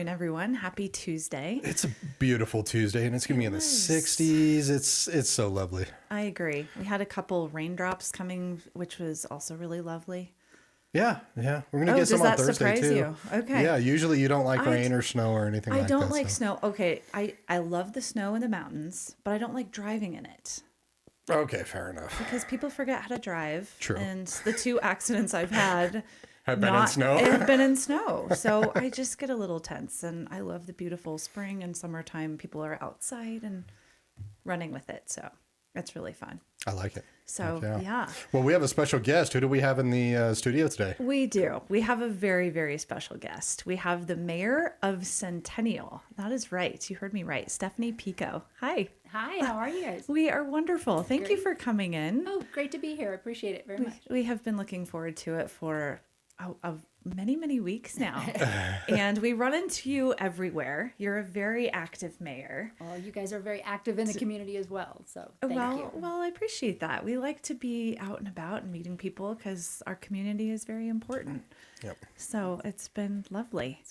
afternoon, everyone. Happy Tuesday. It's a beautiful Tuesday, and it's going to be in the 60s. It's so lovely. I agree. We had a couple raindrops coming, which was also really lovely. Yeah. We're going to get some on Thursday, too. Does that surprise you? Okay. Yeah, usually you don't like rain or snow or anything like that. I don't like snow. Okay, I love the snow in the mountains, but I don't like driving in it. Okay, fair enough. Because people forget how to drive. True. And the 2 accidents I've had have been in snow. Have been in snow. So I just get a little tense. And I love the beautiful spring and summertime. People are outside and running with it. So it's really fun. I like it. So, yeah. Well, we have a special guest. Who do we have in the studio today? We do. We have a very, very special guest. We have the mayor of Centennial. That is right. You heard me right. Stephanie Piko. Hi. Hi, how are you guys? We are wonderful. Thank you for coming in. Oh, great to be here. I appreciate it very much. We have been looking forward to it for many, many weeks now. And we run into you everywhere. You're a very active mayor. Well, you guys are very active in the community as well. So thank you. Well, I appreciate that. We like to be out and about and meeting people because our community is very important. Yep. So it's been lovely.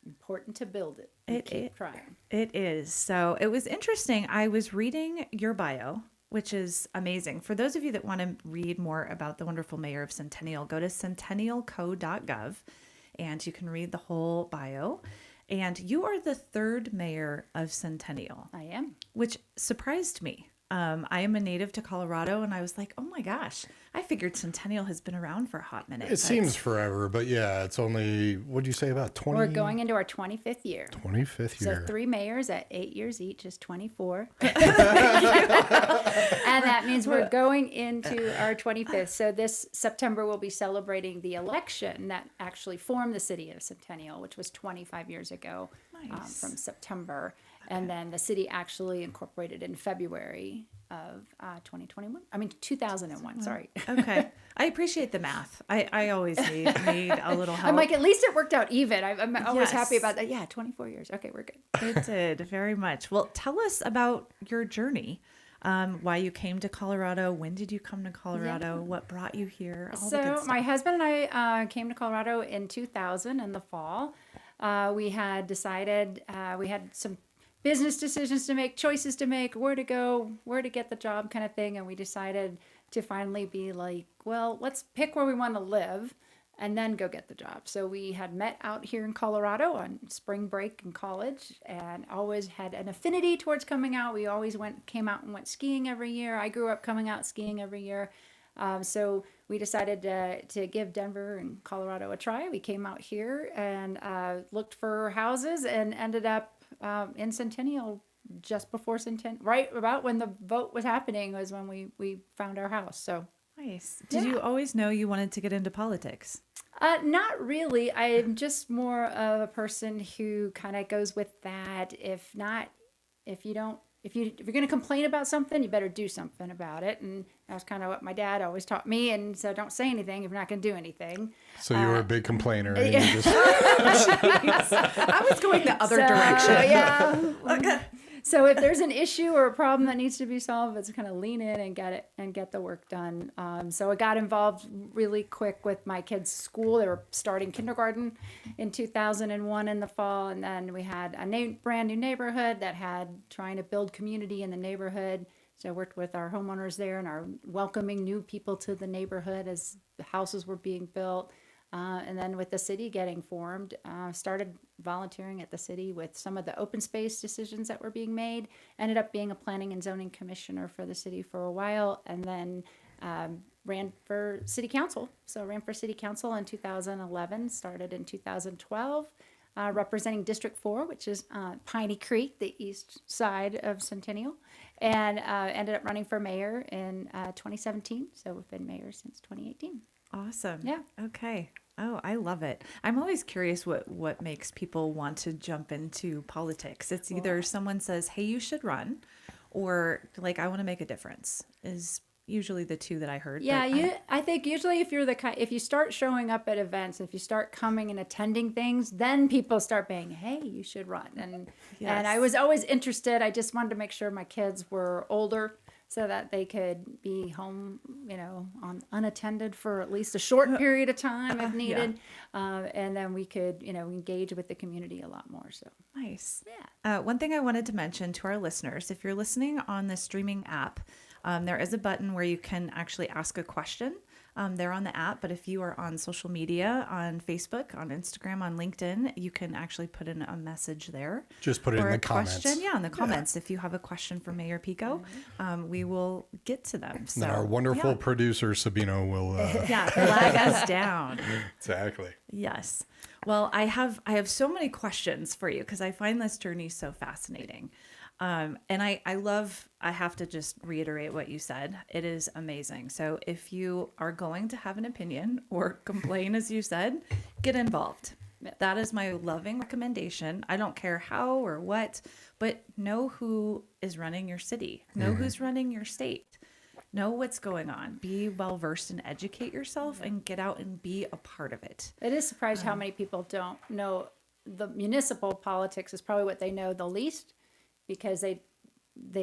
Important to build it. And keep trying. It is. So it was interesting. I was reading your bio, which is amazing. For those of you that want to read more about the wonderful mayor of Centennial, go to centennialco.gov and you can read the whole bio. And you are the 3rd mayor of Centennial. I am. Which surprised me. I am a native to Colorado, and I was like, oh my gosh, I figured Centennial has been around for a hot minute. It seems forever, but yeah, it's only, what did you say, about 20? We're going into our 25th year. 25th year. So 3 mayors at 8 years each is 24. And that means we're going into our 25th. So this September, we'll be celebrating the election that actually formed the city of Centennial, which was 25 years ago. Nice. From September. And then the city actually incorporated in February of 2001. Sorry. Okay. I appreciate the math. I always need a little help. I'm like, at least it worked out even. I'm always happy about that. Yeah, 24 years. Okay, we're good. It did very much. Well, tell us about your journey. Why you came to Colorado. When did you come to Colorado? Yeah. What brought you here? All the good stuff. My husband and I came to Colorado in 2000 in the fall. We had decided we had some business decisions to make, choices to make, where to go, where to get the job kind of thing. And we decided to finally be like, well, let's pick where we want to live and then go get the job. So we had met out here in Colorado on spring break in college and always had an affinity towards coming out. We always came out and went skiing every year. I grew up coming out skiing every year. So we decided to give Denver and Colorado a try. We came out here and looked for houses and ended up in Centennial just before Centennial, right about when the vote was happening was when we found our house. So nice. Did you always know you wanted to get into politics? Not really. I'm just more of a person who kind of goes with that. If you're going to complain about something, you better do something about it. And that's kind of what my dad always taught me. And so don't say anything if you're not going to do anything. So you were a big complainer. And you just... I was going the other direction. Yeah. Okay. So if there's an issue or a problem that needs to be solved, it's kind of lean in and get it and get the work done. So I got involved really quick with my kids' school. They were starting kindergarten in 2001 in the fall. And then we had a brand new neighborhood that had trying to build community in the neighborhood. So I worked with our homeowners there and are welcoming new people to the neighborhood as the houses were being built. And then with the city getting formed, started volunteering at the city with some of the open space decisions that were being made. Ended up being a planning and zoning commissioner for the city for a while, and then ran for city council. So ran for city council in 2011, started in 2012, representing District 4, which is Piney Creek, the east side of Centennial, and ended up running for mayor in 2017. So we've been mayor since 2018. Awesome. Yeah. Okay. Oh, I love it. I'm always curious what makes people want to jump into politics. It's either someone says, hey, you should run, or like, I want to make a difference is usually the two that I heard. Yeah, I think usually if you start showing up at events, if you start coming and attending things, then people start being, hey, you should run. And I was always interested. I just wanted to make sure my kids were older so that they could be home, unattended for at least a short period of time if needed. And then we could, engage with the community a lot more. So Nice. yeah. One thing I wanted to mention to our listeners, if you're listening on the streaming app, there is a button where you can actually ask a question. They're on the app, but if you are on social media, on Facebook, on Instagram, on LinkedIn, you can actually put in a message there. Just put it in or the a comments. question. Yeah, in the comments. If you have a question for Mayor Pico, we will get to them. So And our wonderful producer, Sabino, will... flag us down. Exactly. Yes. Well, I have so many questions for you because I find this journey so fascinating. And I have to just reiterate what you said. It is amazing. So if you are going to have an opinion or complain, as you said, get involved. That is my loving recommendation. I don't care how or what, but know who is running your city. Know who's running your state. Know what's going on. Be well versed and educate yourself and get out and be a part of it. It is surprised how many people don't know the municipal politics is probably what they know the least, because they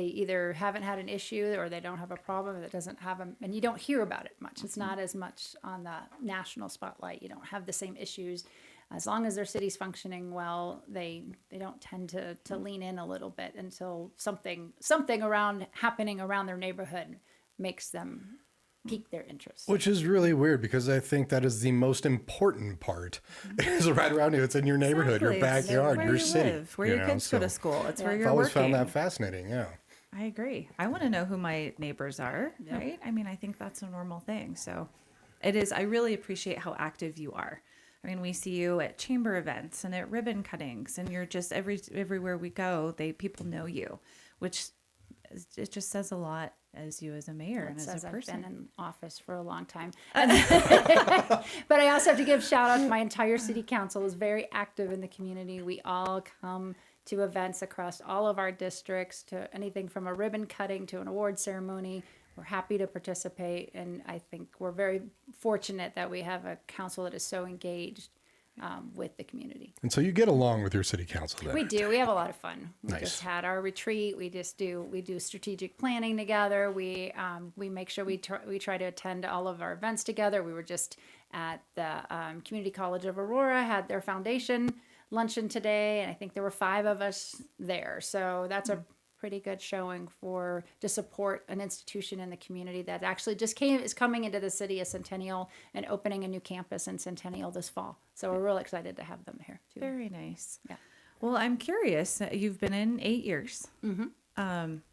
either haven't had an issue or they don't have a problem that doesn't have them, and you don't hear about it much. It's not as much on the national spotlight. You don't have the same issues. As long as their city's functioning well, they don't tend to lean in a little bit until something happening around their neighborhood makes them pique their interest. Which is really weird because I think that is the most important part. Is right around you. It's in your neighborhood, Exactly. your backyard, It's your where city. you live, where your kids go to school. It's where I've you're always working. found that fascinating. Yeah. I agree. I want to know who my neighbors are, right? I mean, I think that's a normal thing. So it is. I really appreciate how active you are. I mean, we see you at chamber events and at ribbon cuttings, and you're just everywhere we go, people know you, which it just says a lot as you as a mayor and as a person. I've been in office for a long time. But I also have to give shout out to my entire city council is very active in the community. We all come to events across all of our districts, to anything from a ribbon cutting to an award ceremony. We're happy to participate, and I think we're very fortunate that we have a council that is so engaged with the community. And so you get along with your city council then. We do. We have a lot of fun. We Nice. just had our retreat. We do strategic planning together. We make sure we try to attend all of our events together. We were just at the Community College of Aurora, had their foundation luncheon today, and I think there were 5 of us there. So that's a pretty good showing to support an institution in the community that actually is coming into the city of Centennial and opening a new campus in Centennial this fall. So we're real excited to have them here too. Very nice. Yeah. Well, I'm curious. You've been in 8 years.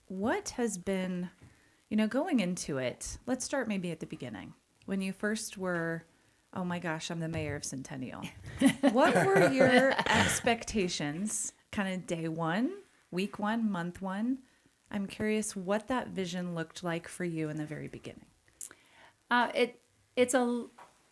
What has been, going into it? Let's start maybe at the beginning. When you first were, oh my gosh, I'm the mayor of Centennial. What were your expectations kind of day one, week one, month one? I'm curious what that vision looked like for you in the very beginning.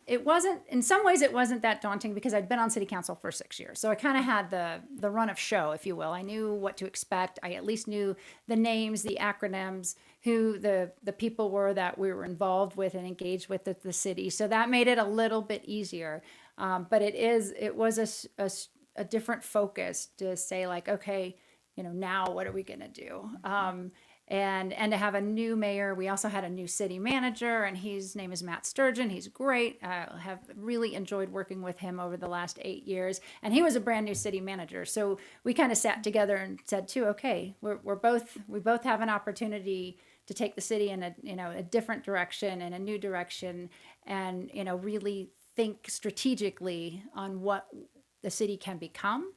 It wasn't, in some ways it wasn't that daunting because I'd been on city council for 6 years. So I kind of had the run of show, if you will. I knew what to expect. I at least knew the names, the acronyms, who the people were that we were involved with and engaged with at the city. So that made it a little bit easier. But it was a different focus to say like, okay, now what are we going to do? And to have a new mayor. We also had a new city manager, and his name is Matt Sturgeon. He's great. I have really enjoyed working with him over the last 8 years. And he was a brand new city manager. So we kind of sat together and said too, okay, we both have an opportunity to take the city in a different direction and a new direction, and really think strategically on what the city can become.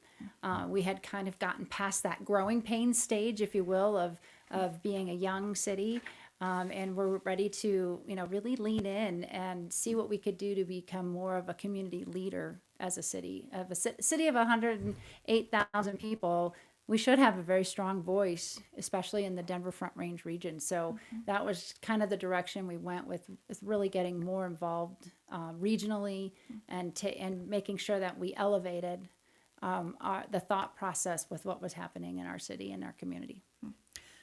We had kind of gotten past that growing pains stage, if you will, of being a young city. And we're ready to, really lean in and see what we could do to become more of a community leader as a city. Of a city of 108,000 people, we should have a very strong voice, especially in the Denver Front Range region. So that was kind of the direction we went with really getting more involved regionally and making sure that we elevated the thought process with what was happening in our city and our community.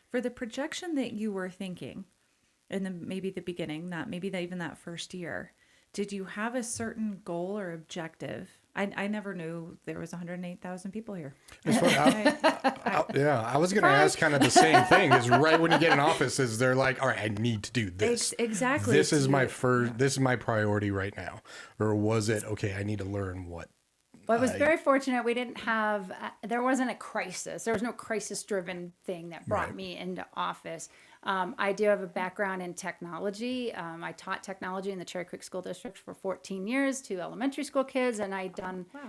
For the projection that you were thinking in maybe the beginning, even that first year, did you have a certain goal or objective? I never knew there was 108,000 people here. It's funny, yeah, I was going to ask kind of the same thing. Is right when you get in office, is they're like, all right, I need to do this. Exactly. This is my first. This is my priority right now. Or was it okay? I need to learn what. Well, I was very fortunate. We didn't have, there wasn't a crisis. There was no crisis driven thing that brought me into office. I do have a background in technology. I taught technology in the Cherry Creek School District for 14 years to elementary school kids. And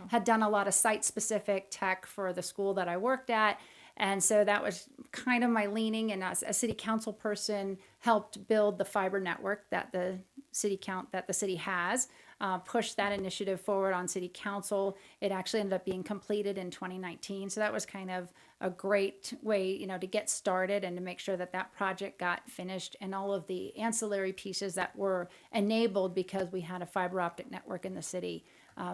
had done a lot of site specific tech for the school that I worked at. And so that was kind of my leaning. And as a city council person, helped build the fiber network that the city has. Pushed that initiative forward on city council. It actually ended up being completed in 2019. So that was kind of a great way, to get started and to make sure that that project got finished, and all of the ancillary pieces that were enabled because we had a fiber optic network in the city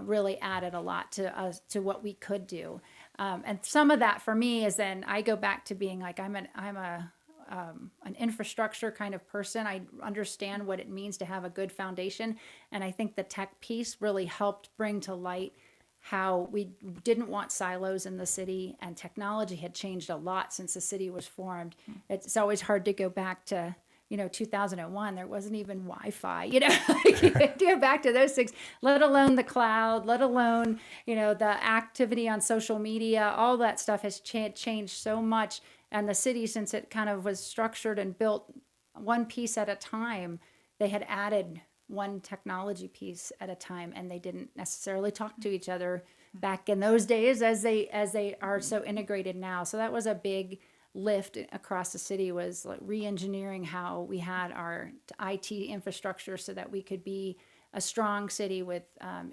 really added a lot to us, to what we could do. And some of that for me is then I go back to being like, I'm an infrastructure kind of person. I understand what it means to have a good foundation. And I think the tech piece really helped bring to light how we didn't want silos in the city, and technology had changed a lot since the city was formed. It's always hard to go back to, 2001. There wasn't even Wi-Fi, you go back to those things, let alone the cloud, let alone, the activity on social media. All that stuff has changed so much. And the city, since it kind of was structured and built one piece at a time, they had added one technology piece at a time, and they didn't necessarily talk to each other back in those days as they are so integrated now. So that was a big lift across the city, was like re-engineering how we had our IT infrastructure so that we could be a strong city with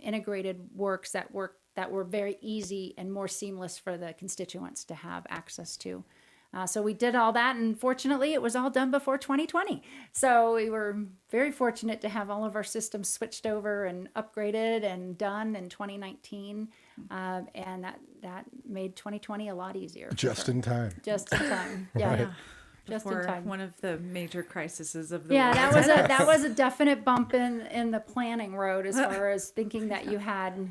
integrated works that were very easy and more seamless for the constituents to have access to. So we did all that, and fortunately, it was all done before 2020. So we were very fortunate to have all of our systems switched over and upgraded and done in 2019, and that made 2020 a lot easier. Just in time. Just in time, yeah. Right. Just Before in time. one of the major crises of the Yeah, world. that was a definite bump in the planning road, as far as thinking that you had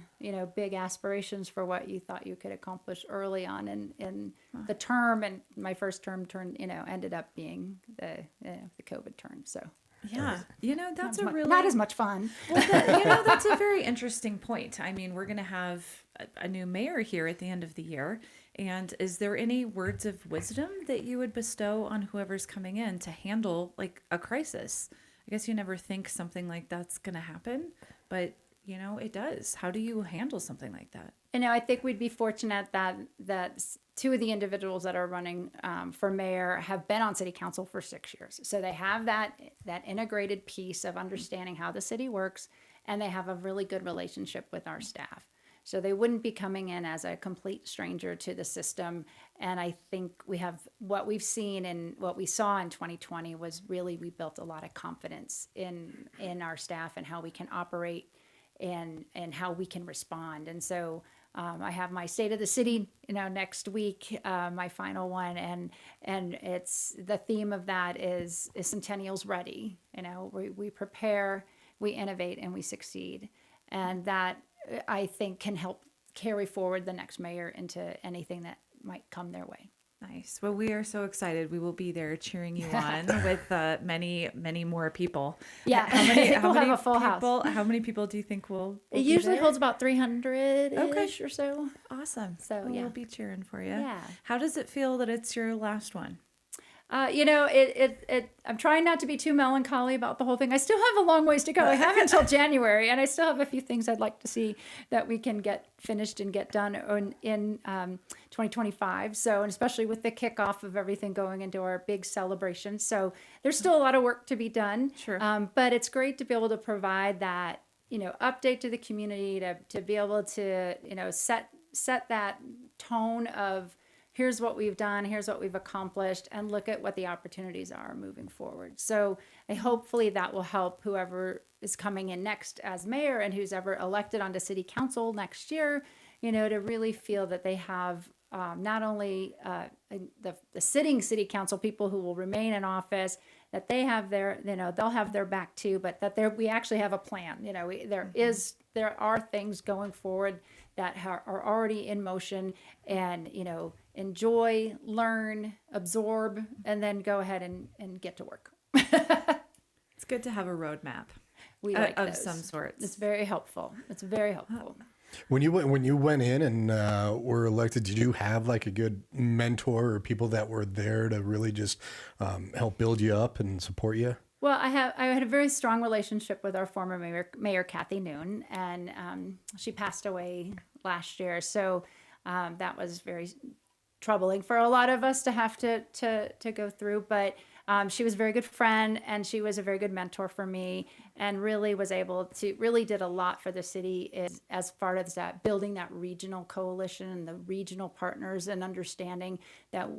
big aspirations for what you thought you could accomplish early on in the term, and my first term ended up being the COVID term. So Yeah, that's not as much fun. Well, that's a very interesting point. I mean, we're going to have a new mayor here at the end of the year. And is there any words of wisdom that you would bestow on whoever's coming in to handle like a crisis? I guess you never think something like that's going to happen, but it does. How do you handle something like that? I think we'd be fortunate that two of the individuals that are running for mayor have been on city council for 6 years. So they have that integrated piece of understanding how the city works, and they have a really good relationship with our staff. So they wouldn't be coming in as a complete stranger to the system. And I think what we've seen and what we saw in 2020 was really, we built a lot of confidence in our staff and how we can operate and how we can respond. And so I have my State of the City, next week, my final one, and it's the theme of that is Centennial's ready. We prepare, we innovate, and we succeed, and that I think can help carry forward the next mayor into anything that might come their way. Nice. Well, we are so excited. We will be there cheering you on with many, many more people. Yeah, how many have a full house. How many people do you think will It usually holds about 300-ish or so. Awesome. So well, yeah, we'll be cheering for you. Yeah. How does it feel that it's your last one? I'm trying not to be too melancholy about the whole thing. I still have a long ways to go. I have until January, and I still have a few things I'd like to see that we can get finished and get done in 2025. So, and especially with the kickoff of everything going into our big celebration. So there's still a lot of work to be done. Sure. But it's great to be able to provide that, update to the community, to be able to, set that tone of, here's what we've done, here's what we've accomplished, and look at what the opportunities are moving forward. So hopefully that will help whoever is coming in next as mayor and who's ever elected onto city council next year, to really feel that they have not only the sitting city council people who will remain in office, that they have their, they'll have their back too, but that we actually have a plan. There are things going forward that are already in motion, and enjoy, learn, absorb, and then go ahead and get to work. It's good to have a roadmap Of those. Some sorts. It's very helpful. It's very helpful. When you went in and were elected, did you have like a good mentor or people that were there to really just help build you up and support you? Well, I had a very strong relationship with our former mayor Kathy Noon, and she passed away last year. So that was very troubling for a lot of us to have to go through. But she was a very good friend, and she was a very good mentor for me, and really did a lot for the city as far as that, building that regional coalition and the regional partners, and understanding that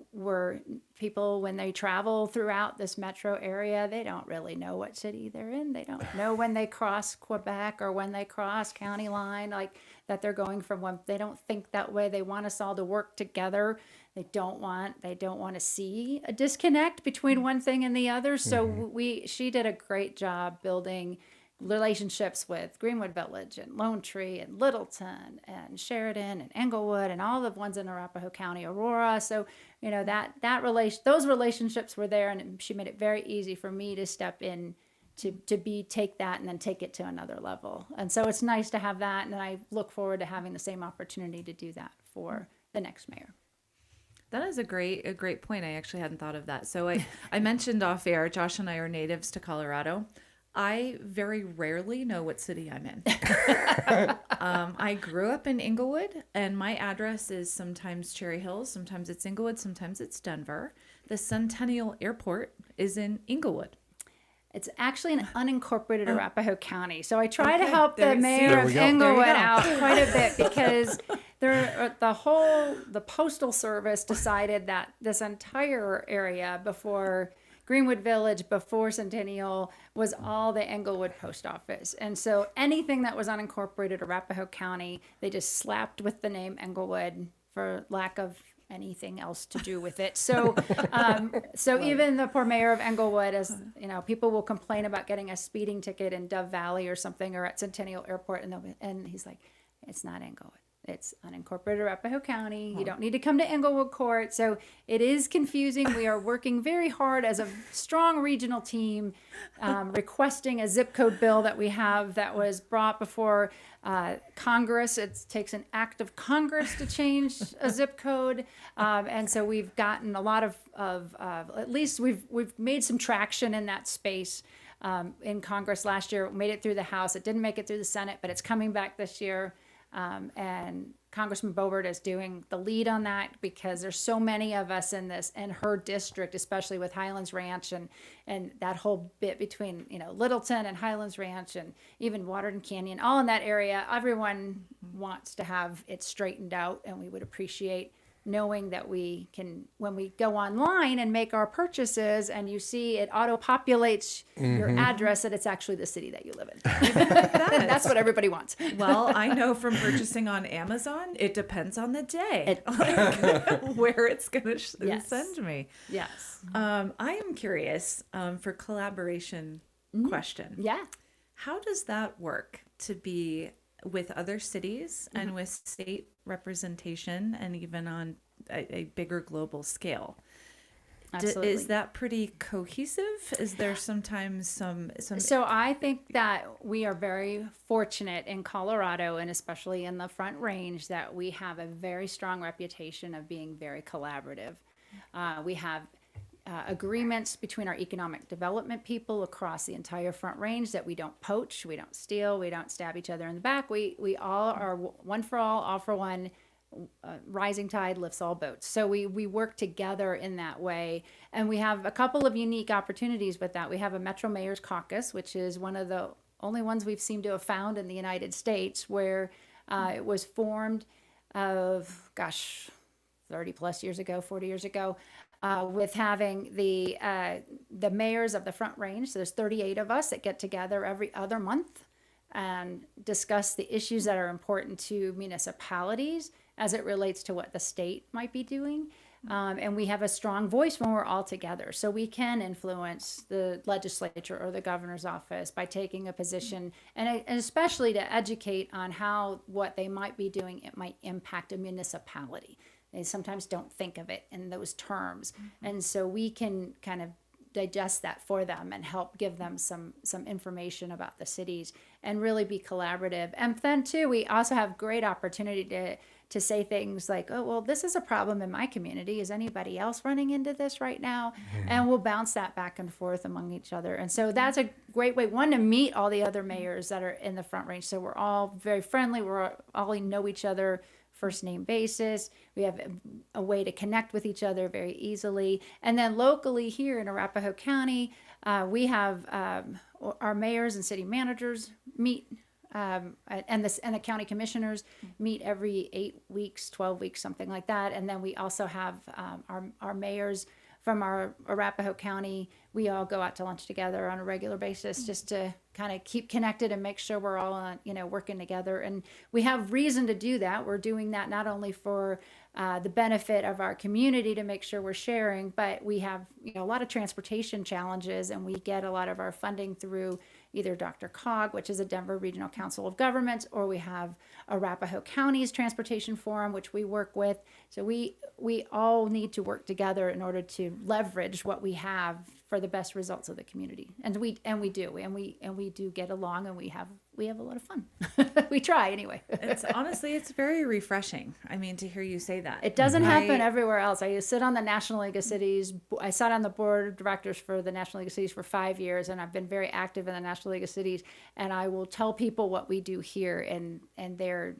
people, when they travel throughout this metro area, they don't really know what city they're in. They don't know when they cross Quebec or when they cross county line, like that they're going from one. They don't think that way. They want us all to work together. They don't want to see a disconnect between one thing and the other. So she did a great job building relationships with Greenwood Village and Lone Tree and Littleton and Sheridan and Englewood and all the ones in Arapahoe County, Aurora. So those relationships were there, and she made it very easy for me to step in to take that and then take it to another level. And so it's nice to have that, and I look forward to having the same opportunity to do that for the next mayor. That is a great point. I actually hadn't thought of that. So I mentioned off air, Josh and I are natives to Colorado. I very rarely know what city I'm in. I grew up in Inglewood, and my address is sometimes Cherry Hills, sometimes it's Inglewood, sometimes it's Denver. The Centennial Airport is in Inglewood. It's actually an unincorporated Arapahoe County. So I try to help the mayor of go. Englewood out quite a bit, because the postal service decided that this entire area before Greenwood Village, before Centennial, was all the Englewood post office. And so anything that was unincorporated Arapahoe County, they just slapped with the name Englewood for lack of anything else to do with it. So even the poor mayor of Englewood, as people will complain about getting a speeding ticket in Dove Valley or something, or at Centennial Airport, and he's like, it's not Englewood. It's unincorporated Arapahoe County. You don't need to come to Englewood Court. So it is confusing. We are working very hard as a strong regional team, requesting a zip code bill that we have that was brought before Congress. It takes an act of Congress to change a zip code. And so we've gotten a lot of at least we've made some traction in that space. In Congress last year, made it through the House. It didn't make it through the Senate, but it's coming back this year. And Congressman Bobert is doing the lead on that, because there's so many of us in her district, especially with Highlands Ranch and that whole bit between, Littleton and Highlands Ranch, and even Waterton Canyon, all in that area. Everyone wants to have it straightened out, and we would appreciate knowing that we can, when we go online and make our purchases and you see it auto-populates your address, that it's actually the city that you live in. That's what everybody wants. Well, I know from purchasing on Amazon, it depends on the day where it's going to send me. Yes. I am curious for collaboration question. Yeah. How does that work to be with other cities and with state representation, and even on a bigger global scale? Absolutely. Is that pretty cohesive? Is there sometimes some? So I think that we are very fortunate in Colorado, and especially in the Front Range, that we have a very strong reputation of being very collaborative. We have agreements between our economic development people across the entire Front Range that we don't poach, we don't steal, we don't stab each other in the back. We all are one for all for one. Rising tide lifts all boats. So we work together in that way. And we have a couple of unique opportunities with that. We have a Metro Mayor's Caucus, which is one of the only ones we've seemed to have found in the United States, where it was formed 30 plus years ago, 40 years ago, with having the mayors of the Front Range. So there's 38 of us that get together every other month and discuss the issues that are important to municipalities, as it relates to what the state might be doing. And we have a strong voice when we're all together. So we can influence the legislature or the governor's office by taking a position, and especially to educate on how what they might be doing, it might impact a municipality. They sometimes don't think of it in those terms. And so we can kind of digest that for them and help give them some information about the cities and really be collaborative. And then too, we also have great opportunity to say things like, oh, well, this is a problem in my community. Is anybody else running into this right now? And we'll bounce that back and forth among each other. And so that's a great way, one, to meet all the other mayors that are in the Front Range. So we're all very friendly. We're all know each other first name basis. We have a way to connect with each other very easily. And then locally here in Arapahoe County, we have our mayors and city managers meet, and the county commissioners meet every 8 weeks, 12 weeks, something like that. And then we also have our mayors from our Arapahoe County. We all go out to lunch together on a regular basis just to kind of keep connected and make sure we're all working together. And we have reason to do that. We're doing that not only for the benefit of our community to make sure we're sharing, but we have a lot of transportation challenges, and we get a lot of our funding through either DRCOG, which is a Denver Regional Council of Governments, or we have Arapahoe County's Transportation Forum, which we work with. So we all need to work together in order to leverage what we have for the best results of the community. And we do get along, and we have a lot of fun. We try anyway. It's very refreshing. I mean, to hear you say that. It doesn't happen everywhere else. I sit on the National League of Cities. I sat on the board of directors for the National League of Cities for 5 years, and I've been very active in the National League of Cities. And I will tell people what we do here, and they're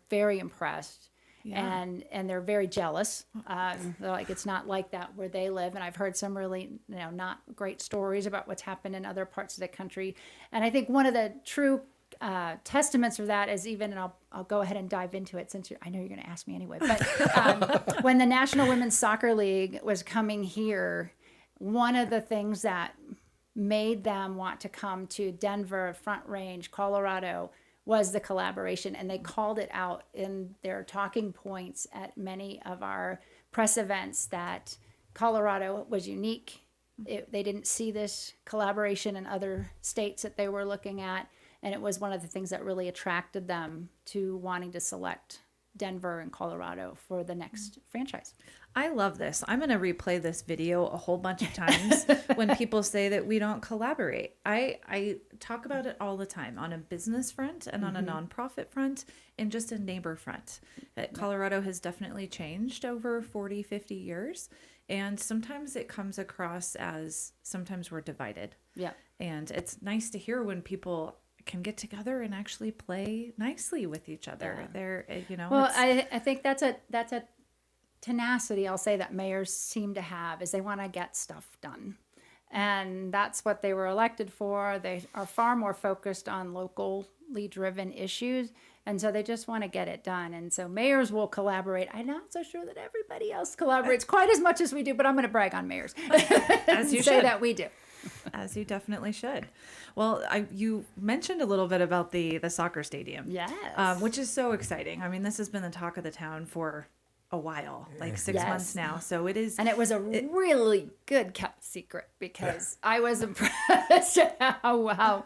very impressed. Yeah. And they're very jealous. They're like, it's not like that where they live. And I've heard some really, not great stories about what's happened in other parts of the country. And I think one of the true testaments of that is even, and I'll go ahead and dive into it since I know you're going to ask me anyway. But when the National Women's Soccer League was coming here, one of the things that made them want to come to Denver, Front Range, Colorado, was the collaboration, and they called it out in their talking points at many of our press events that Colorado was unique. They didn't see this collaboration in other states that they were looking at, and it was one of the things that really attracted them to wanting to select Denver and Colorado for the next franchise. I love this. I'm going to replay this video a whole bunch of times when people say that we don't collaborate. I talk about it all the time on a business front and on a nonprofit front and just a neighbor front. Colorado has definitely changed over 40, 50 years. And sometimes it comes across as sometimes we're divided. Yeah. And it's nice to hear when people can get together and actually play nicely with each other. Yeah. They're, well, I think that's a tenacity, I'll say, that mayors seem to have, is they want to get stuff done. And that's what they were elected for. They are far more focused on locally driven issues. And so they just want to get it done. And so mayors will collaborate. I'm not so sure that everybody else collaborates quite as much as we do, but I'm going to brag on mayors. As you say should. That we do. As you definitely should. Well, you mentioned a little bit about the soccer stadium. Yes. Which is so exciting. I mean, this has been the talk of the town for a while, like 6 months now. So it is. And it was a really good kept secret, because I was impressed at how well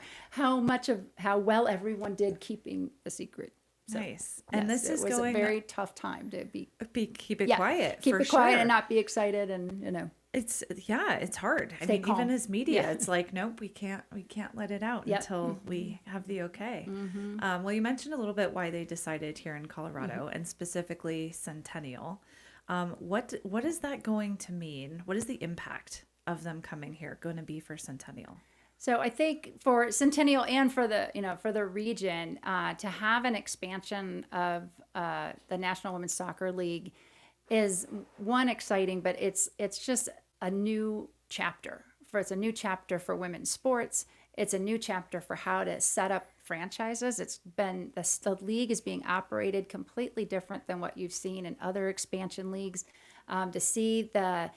everyone did keeping the secret. So, nice. And this is going a very tough time to keep it quiet. Keep it quiet and not be excited, and It's hard. I mean, even as media, it's like, nope, we can't let it out until we have the okay. Well, you mentioned a little bit why they decided here in Colorado and specifically Centennial. What is that going to mean? What is the impact of them coming here going to be for Centennial? So I think for Centennial and for the region, to have an expansion of the National Women's Soccer League is one exciting, but it's just a new chapter. It's a new chapter for women's sports. It's a new chapter for how to set up franchises. It's been the league is being operated completely different than what you've seen in other expansion leagues. To see the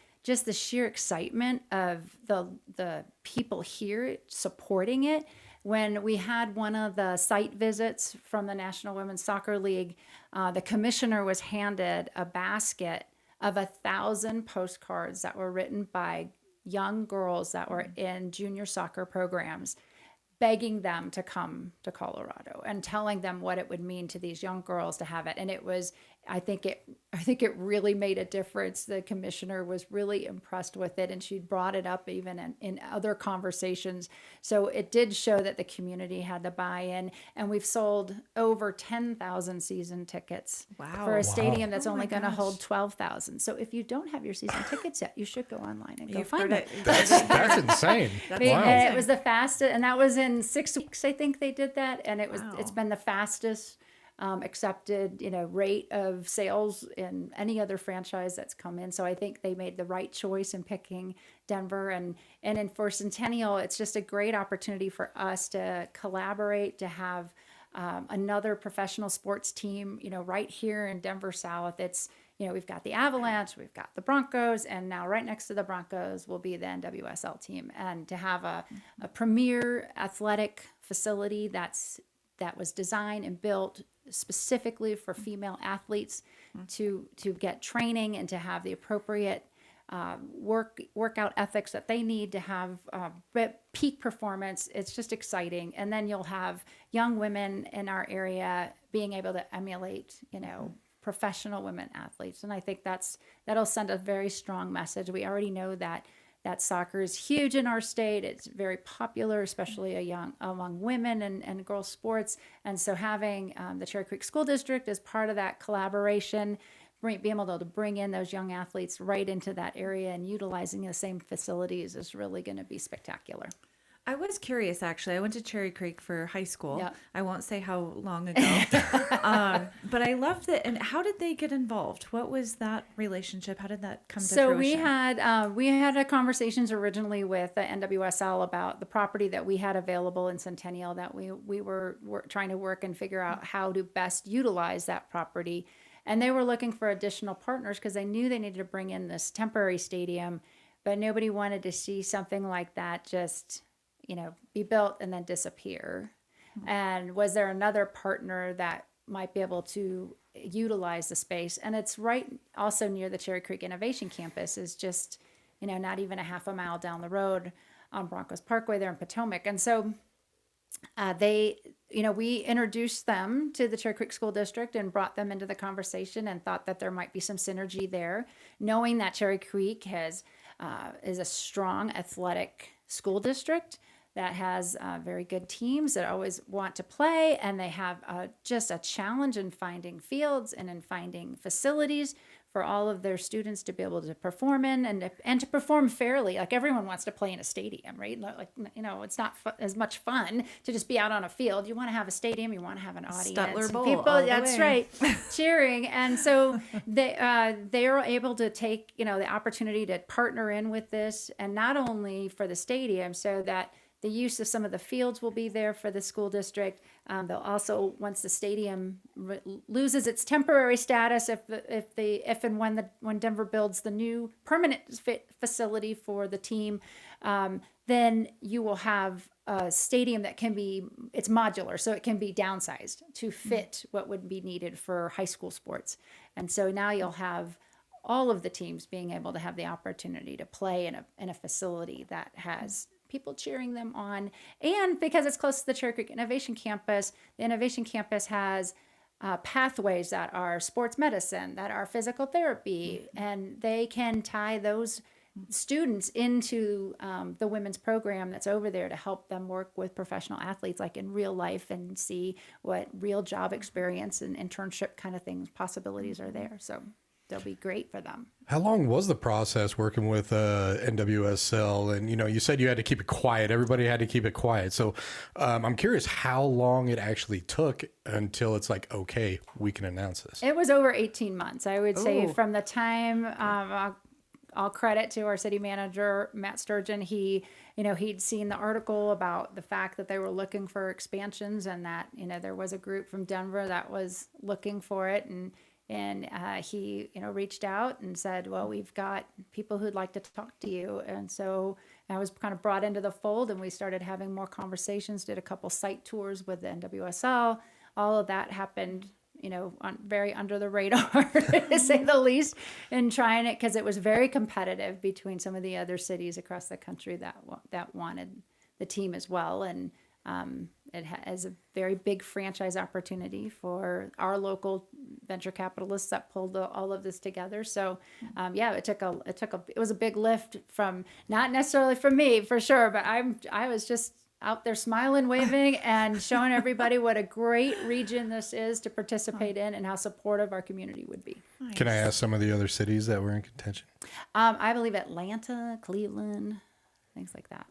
sheer excitement of the people here supporting it, when we had one of the site visits from the National Women's Soccer League, the commissioner was handed a basket of 1,000 postcards that were written by young girls that were in junior soccer programs, begging them to come to Colorado and telling them what it would mean to these young girls to have it. And it was, I think it really made a difference. The commissioner was really impressed with it, and she brought it up even in other conversations. So it did show that the community had the buy-in, and we've sold over 10,000 season tickets for a stadium that's only going to hold 12,000. So if you don't have your season tickets yet, you should go online and go find it. That's insane. Wow. And it was the fastest, and that was in 6 weeks, I think they did that, and it's been the fastest accepted, rate of sales in any other franchise that's come in. So I think they made the right choice in picking Denver, and for Centennial, it's just a great opportunity for us to collaborate, to have another professional sports team, right here in Denver South. It's, we've got the Avalanche, we've got the Broncos, and now right next to the Broncos will be the NWSL team. And to have a premier athletic facility that was designed and built specifically for female athletes to get training and to have the appropriate workout ethics that they need to have peak performance. It's just exciting. And then you'll have young women in our area being able to emulate, professional women athletes. And I think that'll send a very strong message. We already know that soccer is huge in our state. It's very popular, especially among women and girls sports. And so having the Cherry Creek School District as part of that collaboration, being able to bring in those young athletes right into that area and utilizing the same facilities is really going to be spectacular. I was curious, actually. I went to Cherry Creek for high school. Yep. I won't say how long ago. But I loved it. And how did they get involved? What was that relationship? How did that come to fruition? So we had a conversations originally with the NWSL about the property that we had available in Centennial, that we were trying to work and figure out how to best utilize that property. And they were looking for additional partners because they knew they needed to bring in this temporary stadium, but nobody wanted to see something like that just be built and then disappear. Mm-hmm. And was there another partner that might be able to utilize the space? And it's right also near the Cherry Creek Innovation Campus, is just, not even a half a mile down the road on Broncos Parkway there in Potomac. And so we introduced them to the Cherry Creek School District and brought them into the conversation and thought that there might be some synergy there, knowing that Cherry Creek is a strong athletic school district that has very good teams that always want to play, and they have just a challenge in finding fields and in finding facilities for all of their students to be able to perform in and to perform fairly. Like, everyone wants to play in a stadium, right? Like, it's not as much fun to just be out on a field. You want to have a stadium, you want to have an audience, Stutler Bowl, people, that's right, cheering. And so they are able to take, the opportunity to partner in with this, and not only for the stadium, so that the use of some of the fields will be there for the school district. They'll also, once the stadium loses its temporary status, when Denver builds the new permanent facility for the team, then you will have a stadium that it's modular, so it can be downsized to fit what would be needed for high school sports. And so now you'll have all of the teams being able to have the opportunity to play in a facility that has people cheering them on. And because it's close to the Cherry Creek Innovation Campus, the Innovation Campus has pathways that are sports medicine, that are physical therapy, and they can tie those students into the women's program that's over there to help them work with professional athletes, like in real life, and see what real job experience and internship kind of things, possibilities are there. So they'll be great for them. How long was the process working with NWSL? And, you said you had to keep it quiet. Everybody had to keep it quiet. So I'm curious how long it actually took until it's like, okay, we can announce this. It was over 18 months. I would say from the time, all credit to our city manager, Matt Sturgeon. He'd seen the article about the fact that they were looking for expansions, and that, there was a group from Denver that was looking for it. And And he, reached out and said, well, we've got people who'd like to talk to you. And so I was kind of brought into the fold, and we started having more conversations, did a couple site tours with the NWSL. All of that happened, very under the radar, to say the least, and trying it because it was very competitive between some of the other cities across the country that wanted the team as well. And it has a very big franchise opportunity for our local venture capitalists that pulled all of this together. So, it was a big lift from, not necessarily from me for sure, but I was just out there smiling, waving, and showing everybody what a great region this is to participate in and how supportive our community would be. Nice. Can I ask some of the other cities that were in contention? I believe Atlanta, Cleveland, things like that.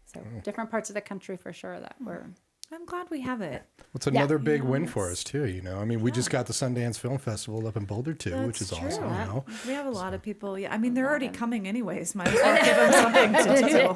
So different parts of the country for sure that were. I'm glad we have it. It's another big win for us too. I mean, we just got the Sundance Film Festival up in Boulder too, which is That's true. awesome. We have a lot of people. Yeah, I mean, they're already coming anyways. Might as well give them something to do.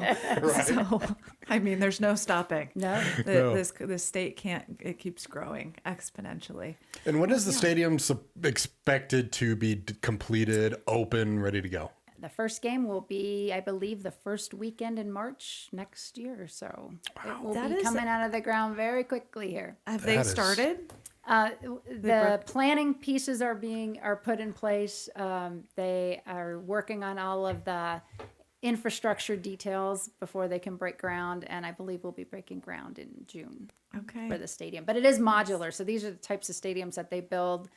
Right. So, I mean, there's no stopping. No. This state can't. It keeps growing exponentially. And when is the stadium expected to be completed, open, ready to go? The first game will be, I believe, the first weekend in March next year. So it will be coming out of the ground very quickly here. Have they started? The planning pieces are put in place. They are working on all of the infrastructure details before they can break ground, and I believe we'll be breaking ground in June for the stadium. But it is modular, so these are the types of stadiums that they build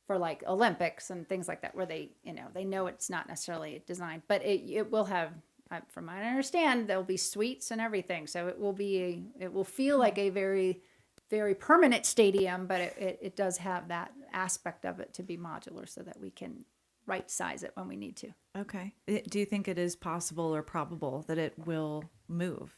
for like Olympics and things like that, where they know it's not necessarily designed, but it will have, from what I understand, there'll be suites and everything. So it will feel like a very, very permanent stadium, but it does have that aspect of it to be modular so that we can right size it when we need to. Okay. Do you think it is possible or probable that it will move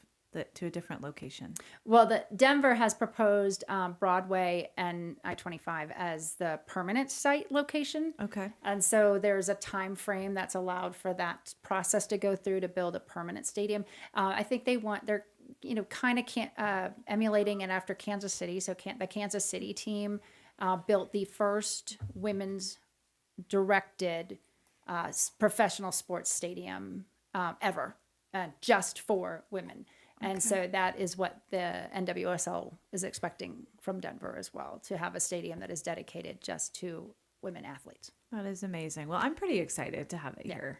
to a different location? Well, Denver has proposed Broadway and I-25 as the permanent site location. Okay. And so there's a time frame that's allowed for that process to go through to build a permanent stadium. I think they're kind of emulating it after Kansas City. So the Kansas City team built the first women's directed professional sports stadium ever, just for women. And so that is what the NWSL is expecting from Denver as well, to have a stadium that is dedicated just to women athletes. That is amazing. Well, I'm pretty excited to have it here.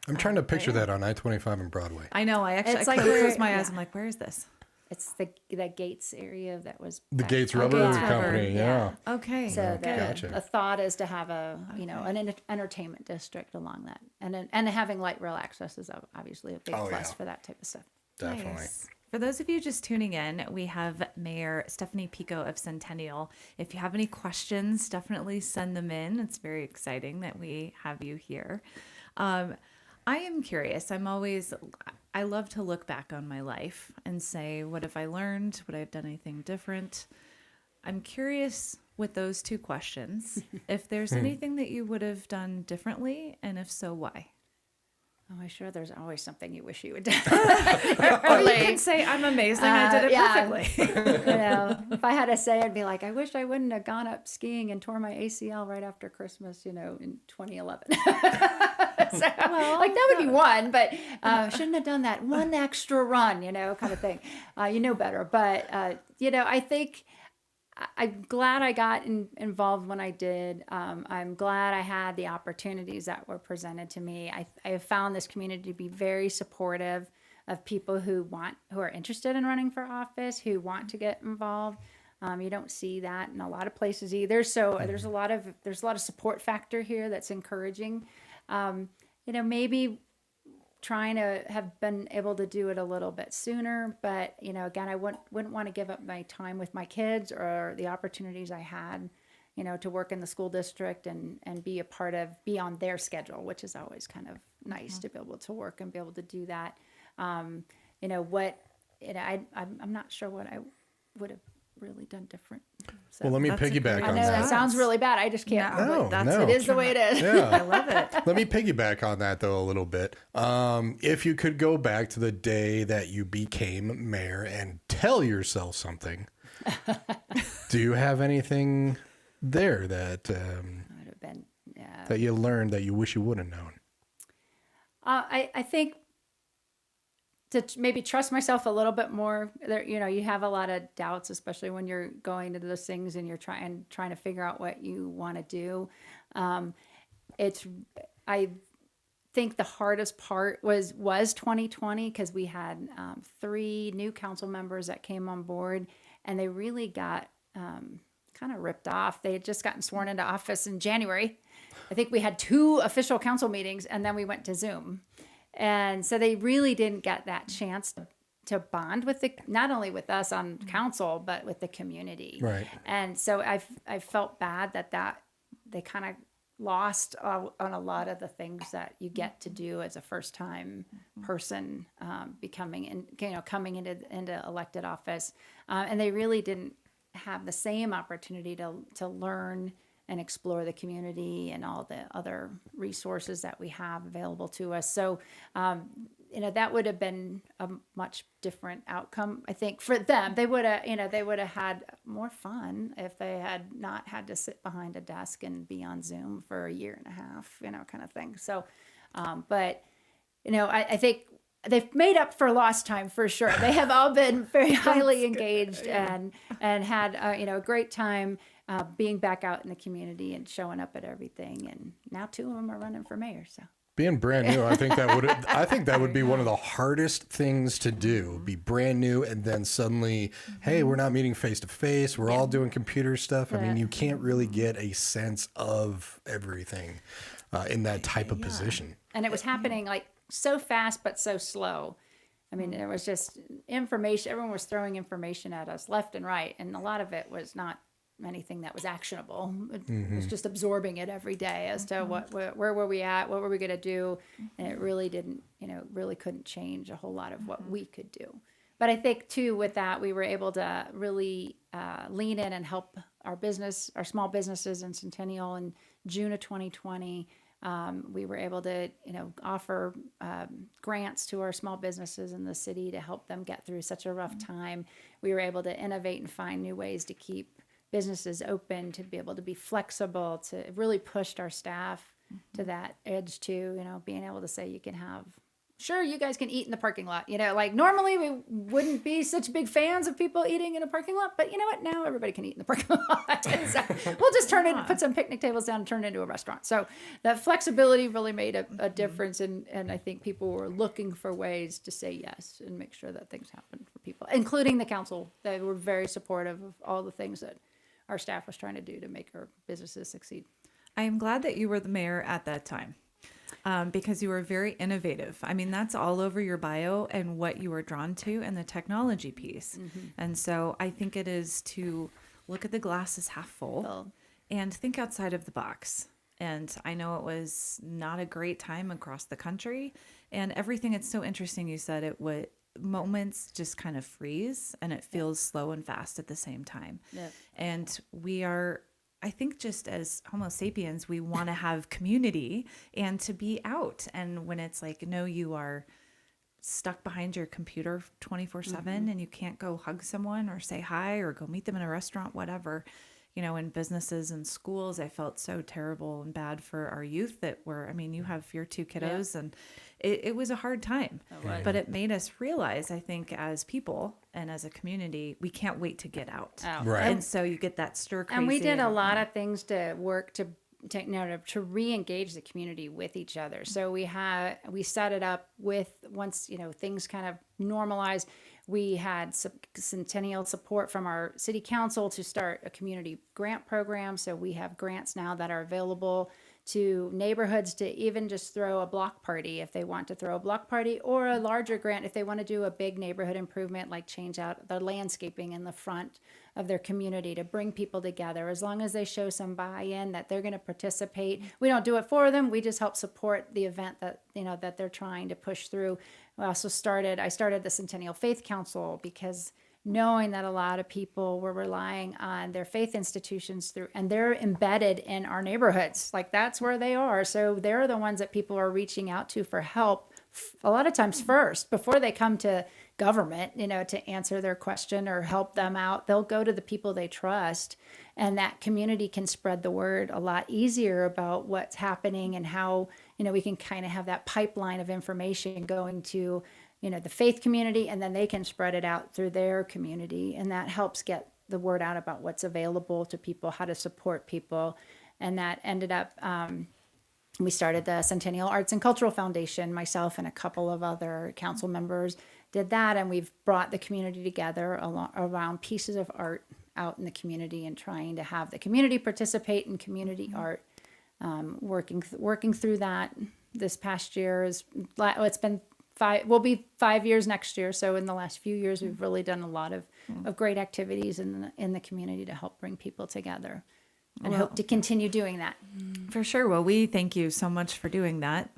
I'm trying to picture that on I-25 and Broadway. I know. I closed my eyes. I'm like, where is this? It's the Gates area that was the Gates Rubber Company. Yeah. Okay. So Gotcha. the thought is to have an entertainment district along that, and having light rail access is obviously a big plus for that type of stuff. Definitely. Nice. For those of you just tuning in, we have Mayor Stephanie Piko of Centennial. If you have any questions, definitely send them in. It's very exciting that we have you here. I am curious. I love to look back on my life and say, what have I learned? Would I have done anything different? I'm curious with those two questions, if there's anything that you would have done differently, and if so, why? Oh, I'm sure there's always something you wish you would do. Or you can say, I'm amazing. I did it perfectly. If I had to say, I'd be like, I wish I wouldn't have gone up skiing and tore my ACL right after Christmas, in 2011. That would be one, but shouldn't have done that one extra run, kind of thing. Better. But, I think I'm glad I got involved when I did. I'm glad I had the opportunities that were presented to me. I have found this community to be very supportive of people who are interested in running for office, who want to get involved. You don't see that in a lot of places either. So there's a lot of support factor here that's encouraging. Maybe trying to have been able to do it a little bit sooner, but again, I wouldn't want to give up my time with my kids or the opportunities I had, to work in the school district and be on their schedule, which is always kind of nice to be able to work and be able to do that. I'm not sure what I would have really done different. So, well, let me piggyback on I know that. that sounds really bad. I just can't. No, It is the way it is. Yeah. I love it. Let me piggyback on that, though, a little bit. If you could go back to the day that you became mayor and tell yourself something, do you have anything there that that you learned that you wish you would have known? I think to maybe trust myself a little bit more. There, you have a lot of doubts, especially when you're going to those things and you're trying to figure out what you want to do. I think the hardest part was 2020, because we had 3 new council members that came on board, and they really got kind of ripped off. They had just gotten sworn into office in January. I think we had 2 official council meetings, and then we went to Zoom. And so they really didn't get that chance to bond with not only with us on council, but with the community. Right. And so I felt bad that they kind of lost on a lot of the things that you get to do as a first time person, coming into elected office. And they really didn't have the same opportunity to learn and explore the community and all the other resources that we have available to us. So, that would have been a much different outcome, I think, for them. They would have had more fun if they had not had to sit behind a desk and be on Zoom for a year and a half, kind of thing. So, but, I think they've made up for lost time for sure. They have all been very highly engaged and had, a great time being back out in the community and showing up at everything. And now 2 of them are running for mayor. So being brand new, I think that would be one of the hardest things to do. Be brand new, and then suddenly, hey, we're not meeting face to face. We're all doing computer stuff. I mean, you can't really get a sense of everything in that type of position. And it was happening like so fast, but so slow. I mean, it was just information. Everyone was throwing information at us left and right, and a lot of it was not anything that was actionable. It was just absorbing it every day as to where were we at, what were we going to do, and it really didn't, really couldn't change a whole lot of what we could do. But I think too, with that, we were able to really lean in and help our small businesses in Centennial in June of 2020. We were able to, offer grants to our small businesses in the city to help them get through such a rough time. We were able to innovate and find new ways to keep businesses open, to be able to be flexible, to really pushed our staff to that edge too, being able to say you guys can eat in the parking lot. Like normally we wouldn't be such big fans of people eating in a parking lot, but you know what? Now everybody can eat in the parking lot. So we'll just put some picnic tables down and turn it into a restaurant. So that flexibility really made a difference. And I think people were looking for ways to say yes and make sure that things happen for people, including the council. They were very supportive of all the things that our staff was trying to do to make our businesses succeed. I am glad that you were the mayor at that time. Because you were very innovative. I mean, that's all over your bio and what you were drawn to and the technology piece. And so I think it is to look at the glass as half full and think outside of the box. And I know it was not a great time across the country and everything. It's so interesting. You said moments just kind of freeze and it feels slow and fast at the same time. And we are, I think, just as Homo sapiens, we want to have community and to be out. And when it's like, no, you are stuck behind your computer 24/7 and you can't go hug someone or say hi or go meet them in a restaurant, whatever, in businesses and schools, I felt so terrible and bad for our youth you have your 2 kiddos and it was a hard time, but it made us realize, I think, as people and as a community, we can't wait to get out. Right. And so you get that stir crazy. And we did a lot of things to work to re-engage the community with each other. So we set it up with, once, things kind of normalized, we had Centennial support from our city council to start a community grant program. So we have grants now that are available to neighborhoods to even just throw a block party if they want to throw a block party, or a larger grant if they want to do a big neighborhood improvement, like change out the landscaping in the front of their community to bring people together. As long as they show some buy-in that they're going to participate, we don't do it for them. We just help support the event that they're trying to push through. I started the Centennial Faith Council because knowing that a lot of people were relying on their faith institutions and they're embedded in our neighborhoods. Like that's where they are. So they're the ones that people are reaching out to for help a lot of times first before they come to government, to answer their question or help them out. They'll go to the people they trust, and that community can spread the word a lot easier about what's happening and how, we can kind of have that pipeline of information going to, the faith community, and then they can spread it out through their community. And that helps get the word out about what's available to people, how to support people. And that ended up, we started the Centennial Arts and Cultural Foundation. Myself and a couple of other council members did that. And we've brought the community together around pieces of art out in the community and trying to have the community participate in community art. Working through that this past year it's been will be 5 years next year. So in the last few years, we've really done a lot of great activities in the community to help bring people together, and hope to continue doing that. For sure. Well, we thank you so much for doing that.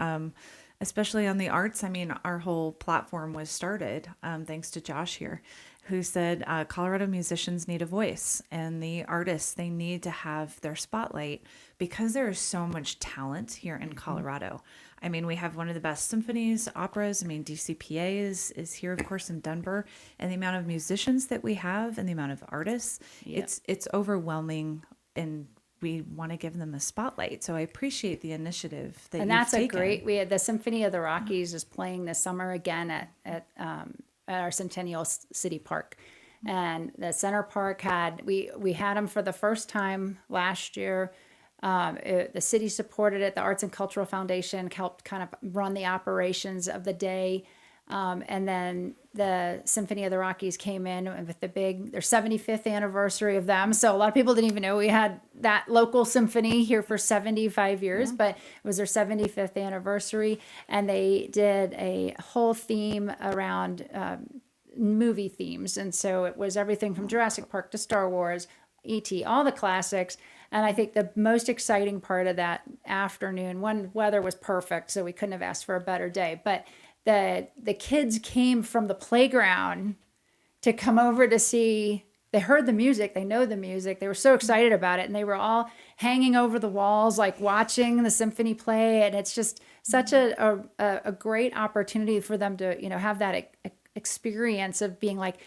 Especially on the arts. I mean, our whole platform was started thanks to Josh here, who said Colorado musicians need a voice, and the artists, they need to have their spotlight because there is so much talent here in Colorado. I mean, we have one of the best symphonies, operas. I mean, DCPA is here, of course, in Denver, and the amount of musicians that we have and the amount of artists, it's overwhelming, and we want to give them a spotlight. So I appreciate the initiative that And you've that's taken. we had the Symphony of the Rockies is playing this summer again at our Centennial City Park. And the Center Park we had them for the first time last year. The city supported it. The Arts and Cultural Foundation helped kind of run the operations of the day. And then the Symphony of the Rockies came in with their 75th anniversary of them. So a lot of people didn't even know we had that local symphony here for 75 years, but it was their 75th anniversary. And they did a whole theme around movie themes. And so it was everything from Jurassic Park to Star Wars, E.T., all the classics. And I think the most exciting part of that afternoon, one, weather was perfect, so we couldn't have asked for a better day, but the kids came from the playground to come over to see. They heard the music, they know the music, they were so excited about it, and they were all hanging over the walls, like watching the symphony play. And it's just such a great opportunity for them to, have that experience of being like,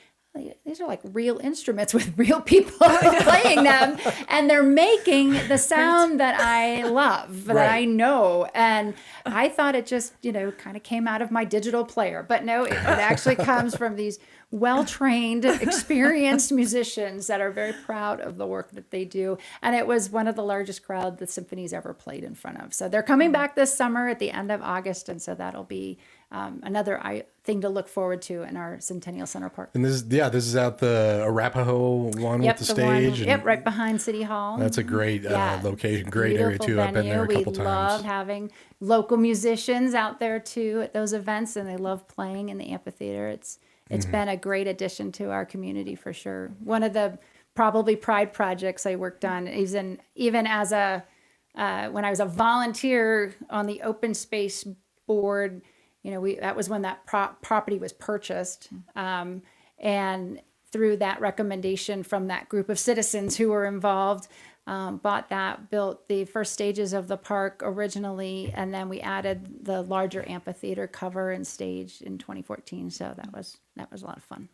these are like real instruments with real people playing them, and they're making the sound that I love, that I know. And I thought it just, kind of came out of my digital player, but no, it actually comes from these well-trained, experienced musicians that are very proud of the work that they do. And it was one of the largest crowd the symphony's ever played in front of. So they're coming back this summer at the end of August, and so that'll be another thing to look forward to in our Centennial Center Park. And this is out the Arapahoe one with the stage. Right behind City Hall. That's a great location, great area too. Venue. I've been there a couple We times. love having local musicians out there too at those events, and they love playing in the amphitheater. It's been a great addition to our community for sure. One of the probably pride projects I worked on, even as when I was a volunteer on the open space board. That was when that property was purchased. And through that recommendation from that group of citizens who were involved, built the first stages of the park originally, and then we added the larger amphitheater cover and stage in 2014. So that was a lot of fun.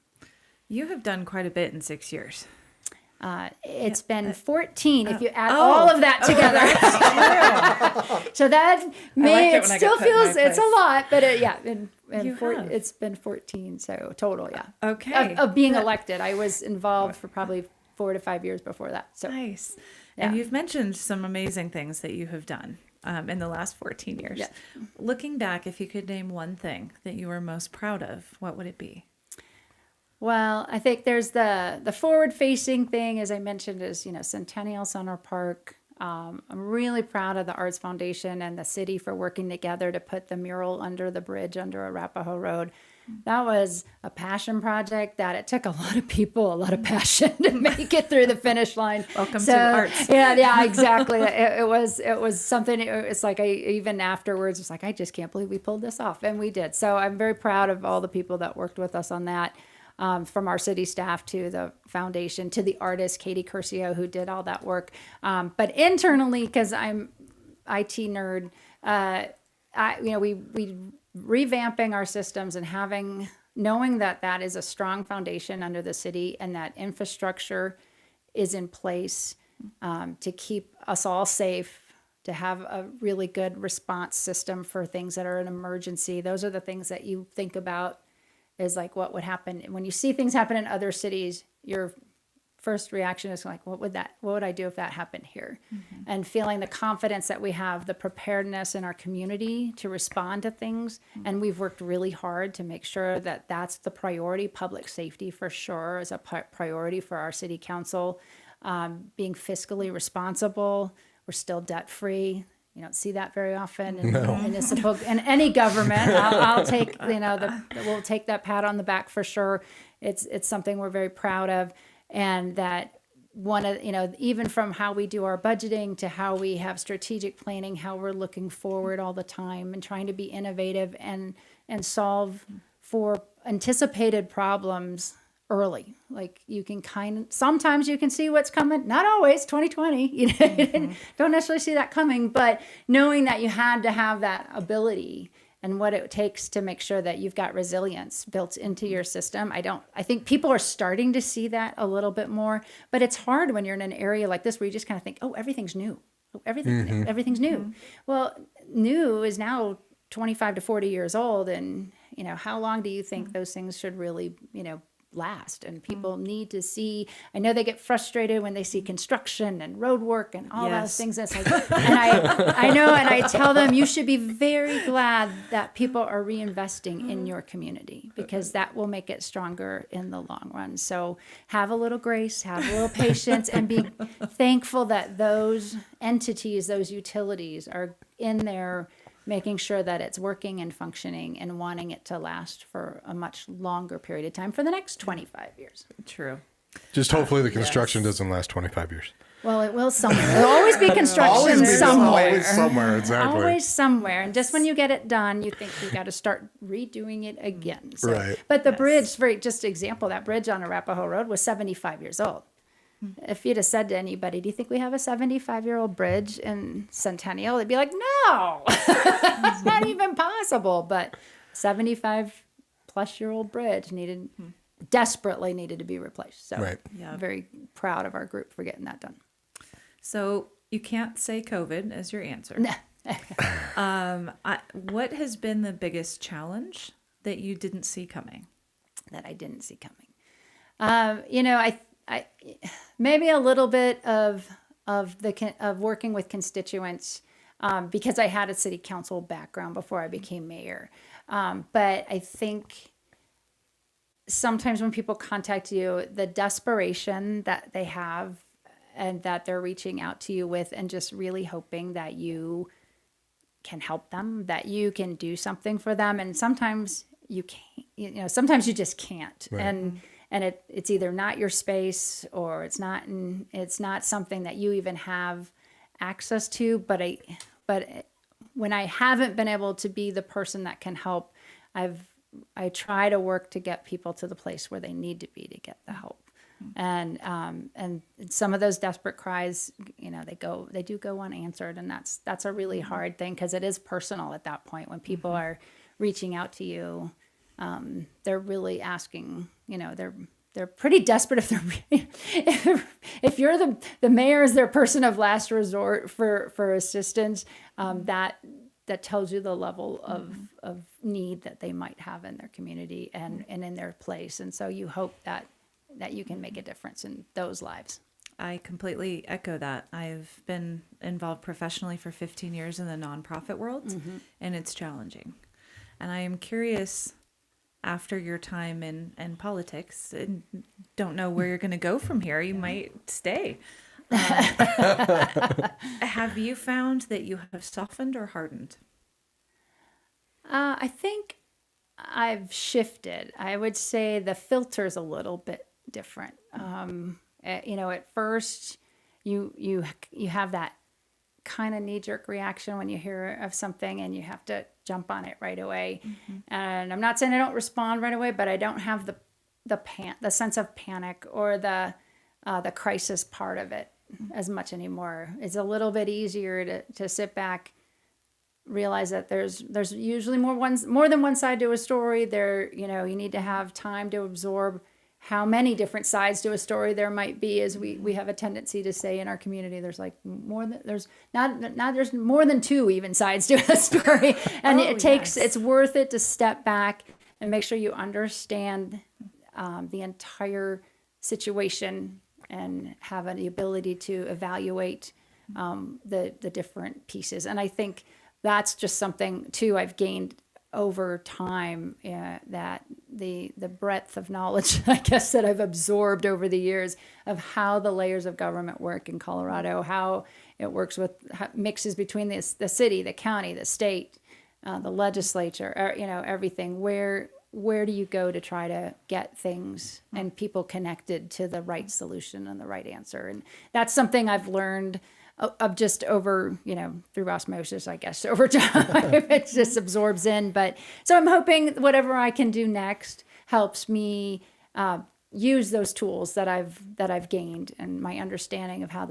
You have done quite a bit in 6 years. It's been 14 if you add all of that together. So that it still feels it's a lot, but it's been 14, so total, Okay. Of being elected. I was involved for probably 4 to 5 years before that. So Nice. And you've mentioned some amazing things that you have done in the last 14 years. Yeah. Looking back, if you could name one thing that you were most proud of, what would it be? Well, I think there's the forward-facing thing, as I mentioned, is Centennial Center Park. I'm really proud of the Arts Foundation and the city for working together to put the mural under the bridge under Arapahoe Road. That was a passion project that it took a lot of people, a lot of passion to make it through the finish line. Welcome to arts. Yeah, exactly. It was something. It's like even afterwards, it's like I just can't believe we pulled this off, and we did. So I'm very proud of all the people that worked with us on that. From our city staff to the foundation to the artist Katie Curcio who did all that work. But internally, because I'm IT nerd, we revamping our systems and knowing that that is a strong foundation under the city and that infrastructure is in place to keep us all safe, to have a really good response system for things that are an emergency. Those are the things that you think about, is like what would happen when you see things happen in other cities. Your first reaction is like, what would I do if that happened here? Mm-hmm. And feeling the confidence that we have, the preparedness in our community to respond to things. Mm-hmm. And we've worked really hard to make sure that that's the priority. Public safety for sure is a priority for our city council. Being fiscally responsible. We're still debt free. You don't see that very often in municipal in any government. I'll take we'll take that pat on the back for sure. It's something we're very proud of, and that one of even from how we do our budgeting to how we have strategic planning, how we're looking forward all the time and trying to be innovative and solve for anticipated problems early. Like you can sometimes you can see what's coming, not always. 2020, don't necessarily see that coming, but knowing that you had to have that ability and what it takes to make sure that you've got resilience built into your system. I think people are starting to see that a little bit more, but it's hard when you're in an area like this where you just kind of think, oh, everything's new. Everything's new. Mm-hmm. Well, new is now 25 to 40 years old. And, how long do you think those things should really, last? And people need to see, I know they get frustrated when they see construction and road work and all those things. And it's like, and I know, and I tell them, you should be very glad that people are reinvesting in your community, because that will make it stronger in the long run. So have a little grace, have a little patience, and be thankful that those entities, those utilities are in there, making sure that it's working and functioning and wanting it to last for a much longer period of time, for the next 25 years. True. Just hopefully the construction doesn't last 25 years. Well, it will somewhere. There'll always be construction somewhere. Always somewhere, exactly. Always somewhere. And just when you get it done, you think you got to start redoing it again. So, right. But the bridge, for just example, that bridge on Arapahoe Road was 75 years old. If you'd have said to anybody, do you think we have a 75-year-old bridge in Centennial? They'd be like, no, it's not even possible. But 75-plus-year-old bridge desperately needed to be replaced. So I'm very proud of our group for getting that done. So you can't say COVID as your answer. No. What has been the biggest challenge that you didn't see coming? That I didn't see coming. I maybe a little bit of working with constituents, because I had a city council background before I became mayor. But I think sometimes when people contact you, the desperation that they have and that they're reaching out to you with, and just really hoping that you can help them, that you can do something for them. And sometimes you can't, sometimes you just can't. Right. And it's either not your space, or it's not something that you even have access to. But when I haven't been able to be the person that can help, I try to work to get people to the place where they need to be to get the help. And some of those desperate cries, they do go unanswered, and that's a really hard thing, because it is personal at that point when people are reaching out to you. They're really asking, they're pretty desperate if you're the mayor is their person of last resort for assistance. That tells you the level of need that they might have in their community and in their place. And so you hope that you can make a difference in those lives. I completely echo that. I've been involved professionally for 15 years in the nonprofit world, and it's challenging. And I am curious, after your time in politics, and don't know where you're going to go from here. You might stay. Have you found that you have softened or hardened? I think I've shifted. I would say the filter's a little bit different. At first you have that kind of knee-jerk reaction when you hear of something, and you have to jump on it right away. And I'm not saying I don't respond right away, but I don't have the sense of panic or the crisis part of it as much anymore. It's a little bit easier to sit back, realize that there's usually more than one side to a story. There, you need to have time to absorb how many different sides to a story there might be. As we have a tendency to say in our community, there's like there's more than two even sides to a story, and it's worth it to step back and make sure you understand the entire situation and have the ability to evaluate the different pieces. And I think that's just something too I've gained over time, that the breadth of knowledge, I guess, that I've absorbed over the years of how the layers of government work in Colorado, how it works with mixes between the city, the county, the state, the legislature, everything. Where do you go to try to get things and people connected to the right solution and the right answer? And that's something I've learned of just over, through osmosis, I guess, over time. It just absorbs in. But so I'm hoping whatever I can do next helps me use those tools that I've gained and my understanding of how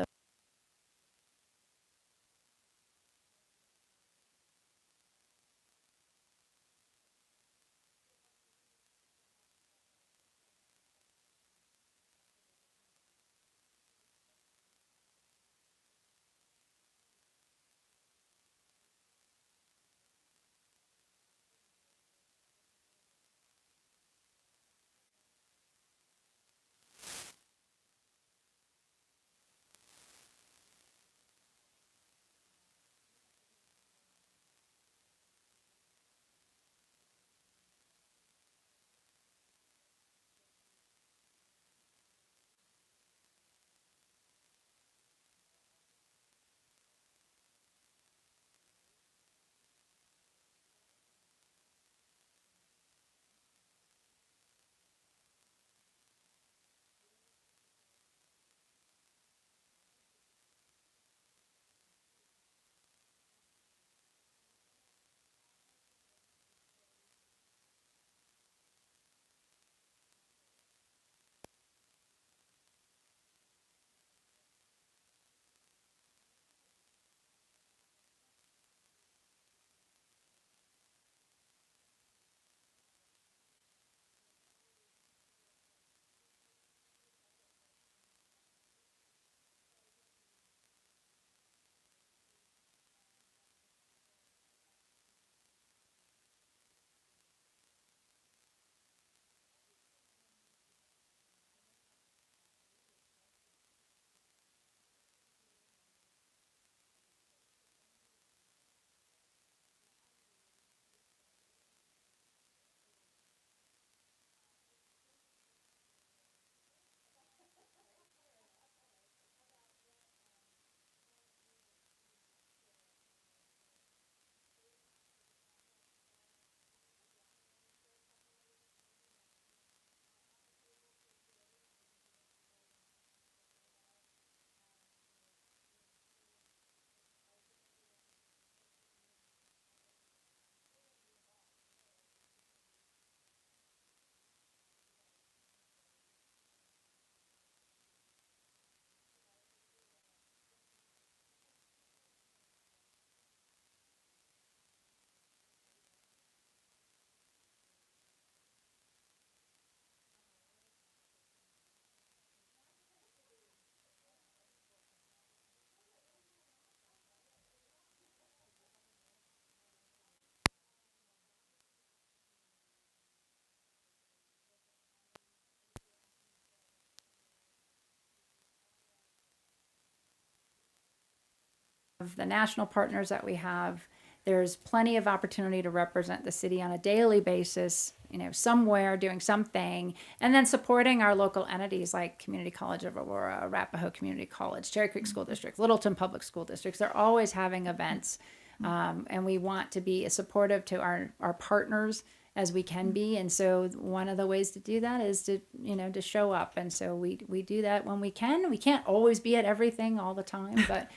the national partners that we have, there's plenty of opportunity to represent the city on a daily basis, somewhere doing something, and then supporting our local entities like Community College of Aurora, Arapahoe Community College, Cherry Creek School District, Littleton Public School Districts. They're always having events, and we want to be as supportive to our partners as we can be. And so one of the ways to do that is to show up. And so we do that when we can. We can't always be at everything all the time, but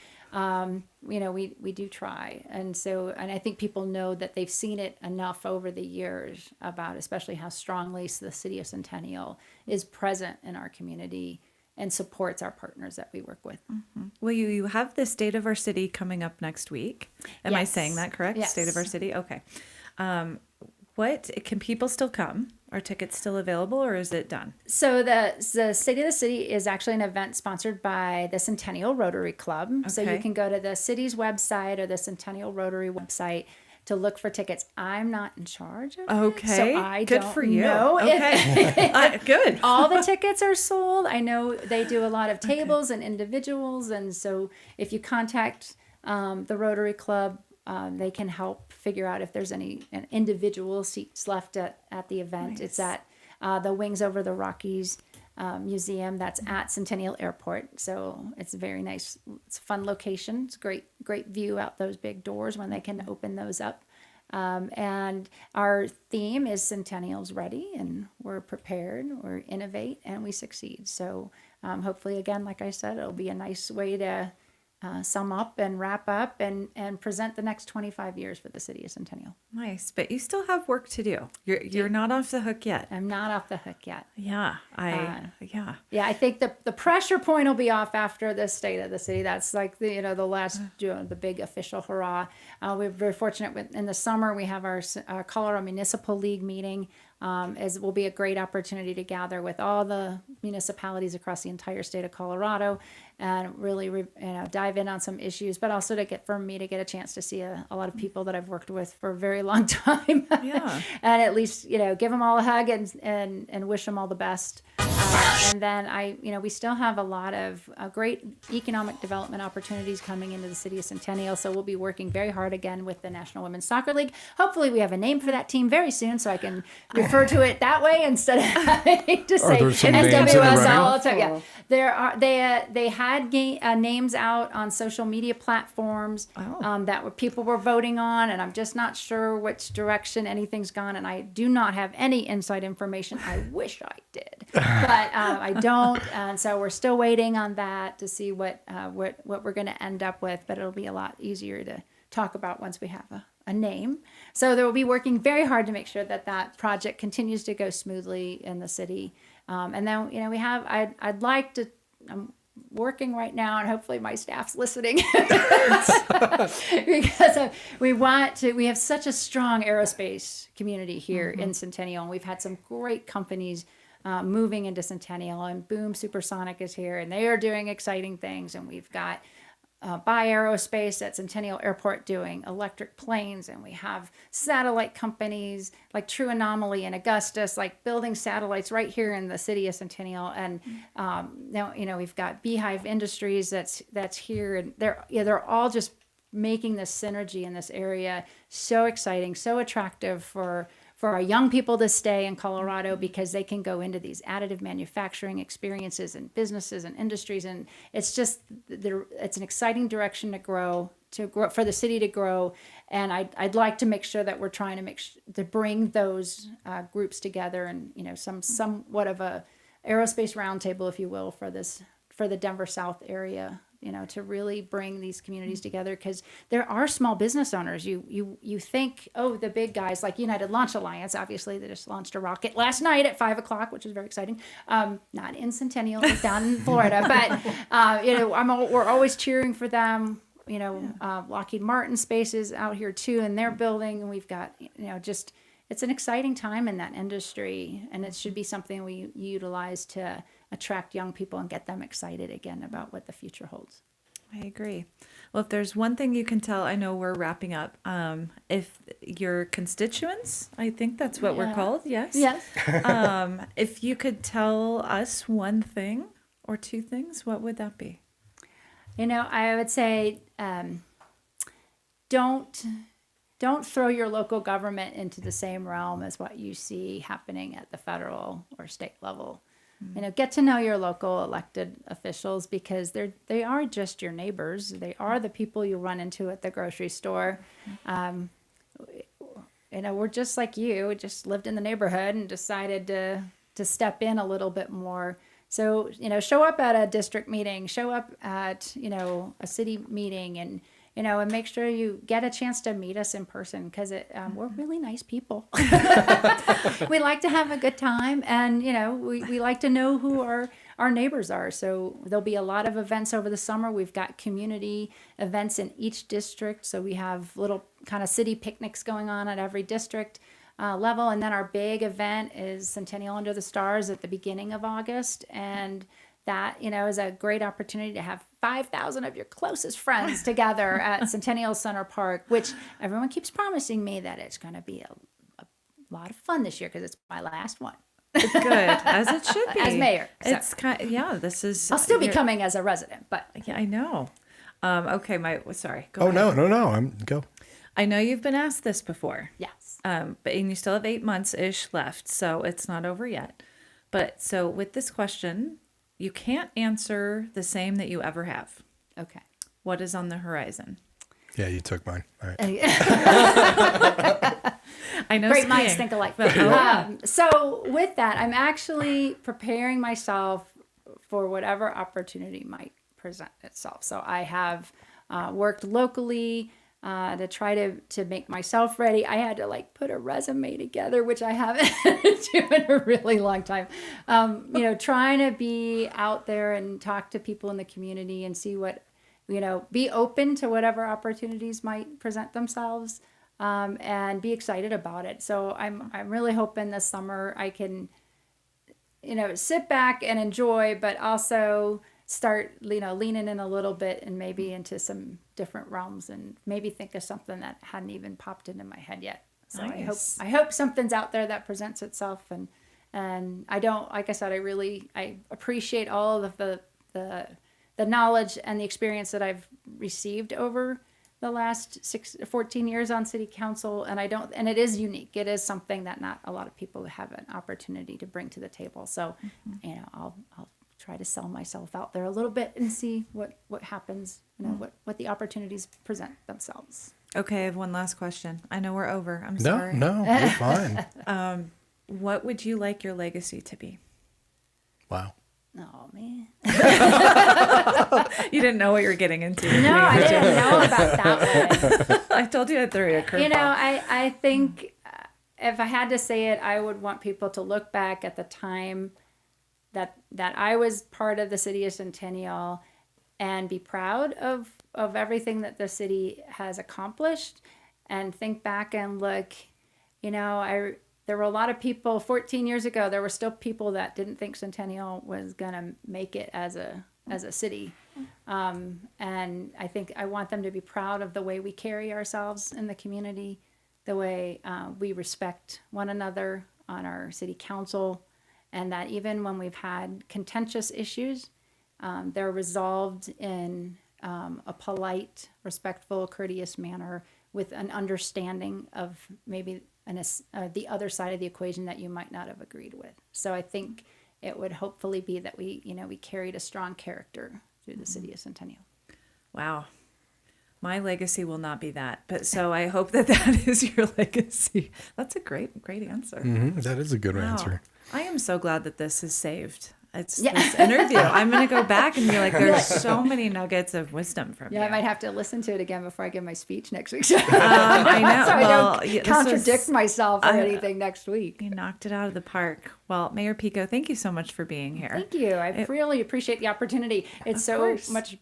we do try. And I think people know that they've seen it enough over the years about especially how strongly the city of Centennial is present in our community and supports our partners that we work with. Well, you have the State of Our City coming up next week. Am I Yes. saying that correct? Yes. State of Our City? Okay. What can people still come? Are tickets still available, or is it done? So the State of the City is actually an event sponsored by the Centennial Rotary Club. So you Okay. can go to the city's website or the Centennial Rotary website to look for tickets. I'm not in charge of it, Okay. so I Good don't for you. know if Okay. Good. all the tickets are sold. I know they do a lot of tables and individuals, and so if you contact the Rotary Club, they can help figure out if there's any individual seats left at the event. Nice. It's at the Wings Over the Rockies museum that's at Centennial Airport. So it's very nice. It's a fun location. It's a great view out those big doors when they can open those up. And our theme is Centennials Ready, and we're prepared, we're innovate, and we succeed. So hopefully, again, like I said, it'll be a nice way to sum up and wrap up and present the next 25 years for the city of Centennial. Nice, but you still have work to do. You're not off the hook yet. I'm not off the hook yet. Yeah, Yeah, I think the pressure point will be off after the State of the City. That's like the last the big official hurrah. We're very fortunate in the summer we have our Colorado Municipal League meeting. As will be a great opportunity to gather with all the municipalities across the entire state of Colorado and really dive in on some issues, but also for me to get a chance to see a lot of people that I've worked with for a very long time. Yeah. And at least give them all a hug and wish them all the best. And then we still have a lot of great economic development opportunities coming into the city of Centennial. So we'll be working very hard again with the National Women's Soccer League. Hopefully we have a name for that team very soon, so I can refer to it that way instead of having to say there some names in the NWSL. running? Yeah, they had names out on social media platforms people were voting on, and I'm just not sure which direction anything's gone. And I do not have any inside information. I wish I did, but I don't. And so we're still waiting on that to see what we're going to end up with. But it'll be a lot easier to talk about once we have a name. So there will be working very hard to make sure that project continues to go smoothly in the city. And then we have. I'd like to. I'm working right now, and hopefully my staff's listening because we have such a strong aerospace community here in Centennial, and we've had some great companies moving into Centennial, and Boom Supersonic is here, and they are doing exciting things, and we've got By Aerospace at Centennial Airport doing electric planes, and we have satellite companies like True Anomaly and Augustus like building satellites right here in the city of Centennial. And now we've got Beehive Industries that's here, and they're all just making this synergy in this area so exciting, so attractive for our young people to stay in Colorado, because they can go into these additive manufacturing experiences and businesses and industries. And it's just, it's an exciting direction to grow for the city to grow. And I'd like to make sure that we're trying to bring those groups together, and, somewhat of a aerospace roundtable, if you will, for the Denver South area, to really bring these communities together, because there are small business owners. You think, the big guys like United Launch Alliance, obviously they just launched a rocket last night at 5:00, which is very exciting. Not in Centennial, it's down in Florida, but we're always cheering for them. Lockheed Martin Spaces out here too, and they're building, and we've got it's an exciting time in that industry, and it should be something we utilize to attract young people and get them excited again about what the future holds. I agree. Well, if there's one thing you can tell, I know we're wrapping up. If your constituents, I think that's what we're called. Yes. Yes. If you could tell us one thing or two things, what would that be? I would say, don't throw your local government into the same realm as what you see happening at the federal or state level. Get to know your local elected officials, because they are just your neighbors. They are the people you run into at the grocery store. We're just like you, just lived in the neighborhood and decided to step in a little bit more. So, show up at a district meeting, show up at, a city meeting, and make sure you get a chance to meet us in person, because we're really nice people. We like to have a good time, and we like to know who our neighbors are. So there'll be a lot of events over the summer. We've got community events in each district. So we have little kind of city picnics going on at every district level. And then our big event is Centennial Under the Stars at the beginning of August. And that, is a great opportunity to have 5,000 of your closest friends together at Centennial Center Park, which everyone keeps promising me that it's going to be a lot of fun this year because it's my last one. Good, as it should be. As mayor. So. It's this is. I'll still be coming as a resident, but. Yeah, I know. Okay, sorry. Go ahead. No. Go. I know you've been asked this before. Yes. And you still have 8 months-ish left, so it's not over yet. But so with this question, you can't answer the same that you ever have. Okay. What is on the horizon? Yeah, you took mine. All right. I know. Great minds think alike. So with that, I'm actually preparing myself for whatever opportunity might present itself. So I have worked locally to try to make myself ready. I had to put a resume together, which I haven't done in a really long time. Trying to be out there and talk to people in the community and see what, be open to whatever opportunities might present themselves, and be excited about it. So I'm really hoping this summer I can, sit back and enjoy, but also start, leaning in a little bit and maybe into some different realms and maybe think of something that hadn't even popped into my head yet. So nice. I hope something's out there that presents itself. And I don't, like I said, I appreciate all of the knowledge and the experience that I've received over the last 14 years on city council. And it is unique. It is something that not a lot of people have an opportunity to bring to the table. So, I'll try to sell myself out there a little bit and see what happens, what the opportunities present themselves. Okay, I have one last question. I know we're over. I'm No, sorry. no, you're fine. What would you like your legacy to be? Wow. Oh, man. You didn't know what you were getting into. No, I didn't know about that one. I told you I'd throw you a curveball. I think if I had to say it, I would want people to look back at the time that I was part of the city of Centennial and be proud of everything that the city has accomplished, and think back and look, there were a lot of people 14 years ago, there were still people that didn't think Centennial was going to make it as a city. And I think I want them to be proud of the way we carry ourselves in the community, the way we respect one another on our city council, and that even when we've had contentious issues, they're resolved in a polite, respectful, courteous manner with an understanding of maybe the other side of the equation that you might not have agreed with. So I think it would hopefully be that we carried a strong character through the city of Centennial. Wow. My legacy will not be that, but so I hope that is your legacy. That's a great answer. Mm-hmm. That is a good answer. I am so glad that this is saved. It's this interview. I'm going to go back and be like, there's so many nuggets of wisdom from you. Yeah, I might have to listen to it again before I give my speech next week. I know. So I don't contradict myself or anything next week. You knocked it out of the park. Well, Mayor Piko, thank you so much for being here. Thank you. I really appreciate the opportunity. It's so much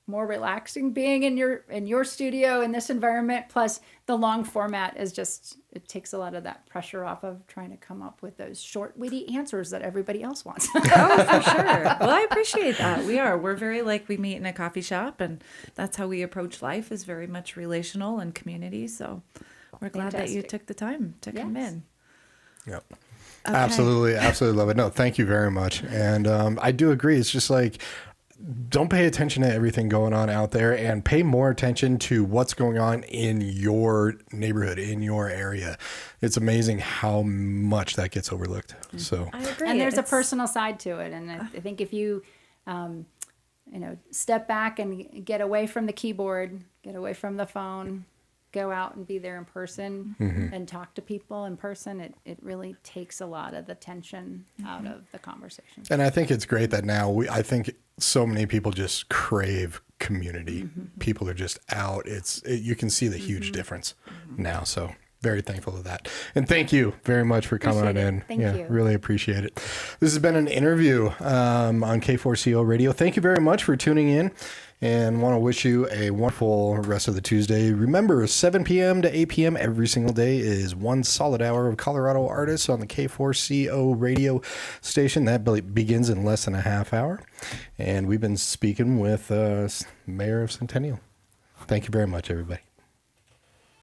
more relaxing being in your studio in this environment. Plus the long format is just, it takes a lot of that pressure off of trying to come up with those short, witty answers that everybody else wants. Oh, for sure. Well, I appreciate that. We're very we meet in a coffee shop, and that's how we approach life, is very much relational and community. So we're glad that you took the time to come in. Yep. Okay. Absolutely love it. No, thank you very much. And I do agree. It's just don't pay attention to everything going on out there, and pay more attention to what's going on in your neighborhood, in your area. It's amazing how much that gets overlooked. So I agree. And there's a personal side to it. And I think if you, step back and get away from the keyboard, get away from the phone, go out and be there in person and talk to people in person, it really takes a lot of the tension out of the conversation. And I think it's great that now I think so many people just crave community. People are just out. You can see the huge difference now. So very thankful of that. And thank you very much for coming on Appreciate it. in. Thank you. Really appreciate it. This has been an interview on K4CO Radio. Thank you very much for tuning in, and want to wish you a wonderful rest of the Tuesday. Remember, 7 p.m. to 8 p.m. every single day is one solid hour of Colorado artists on the K4CO radio station. That begins in less than a half hour. And we've been speaking with Mayor of Centennial. Thank you very much, everybody.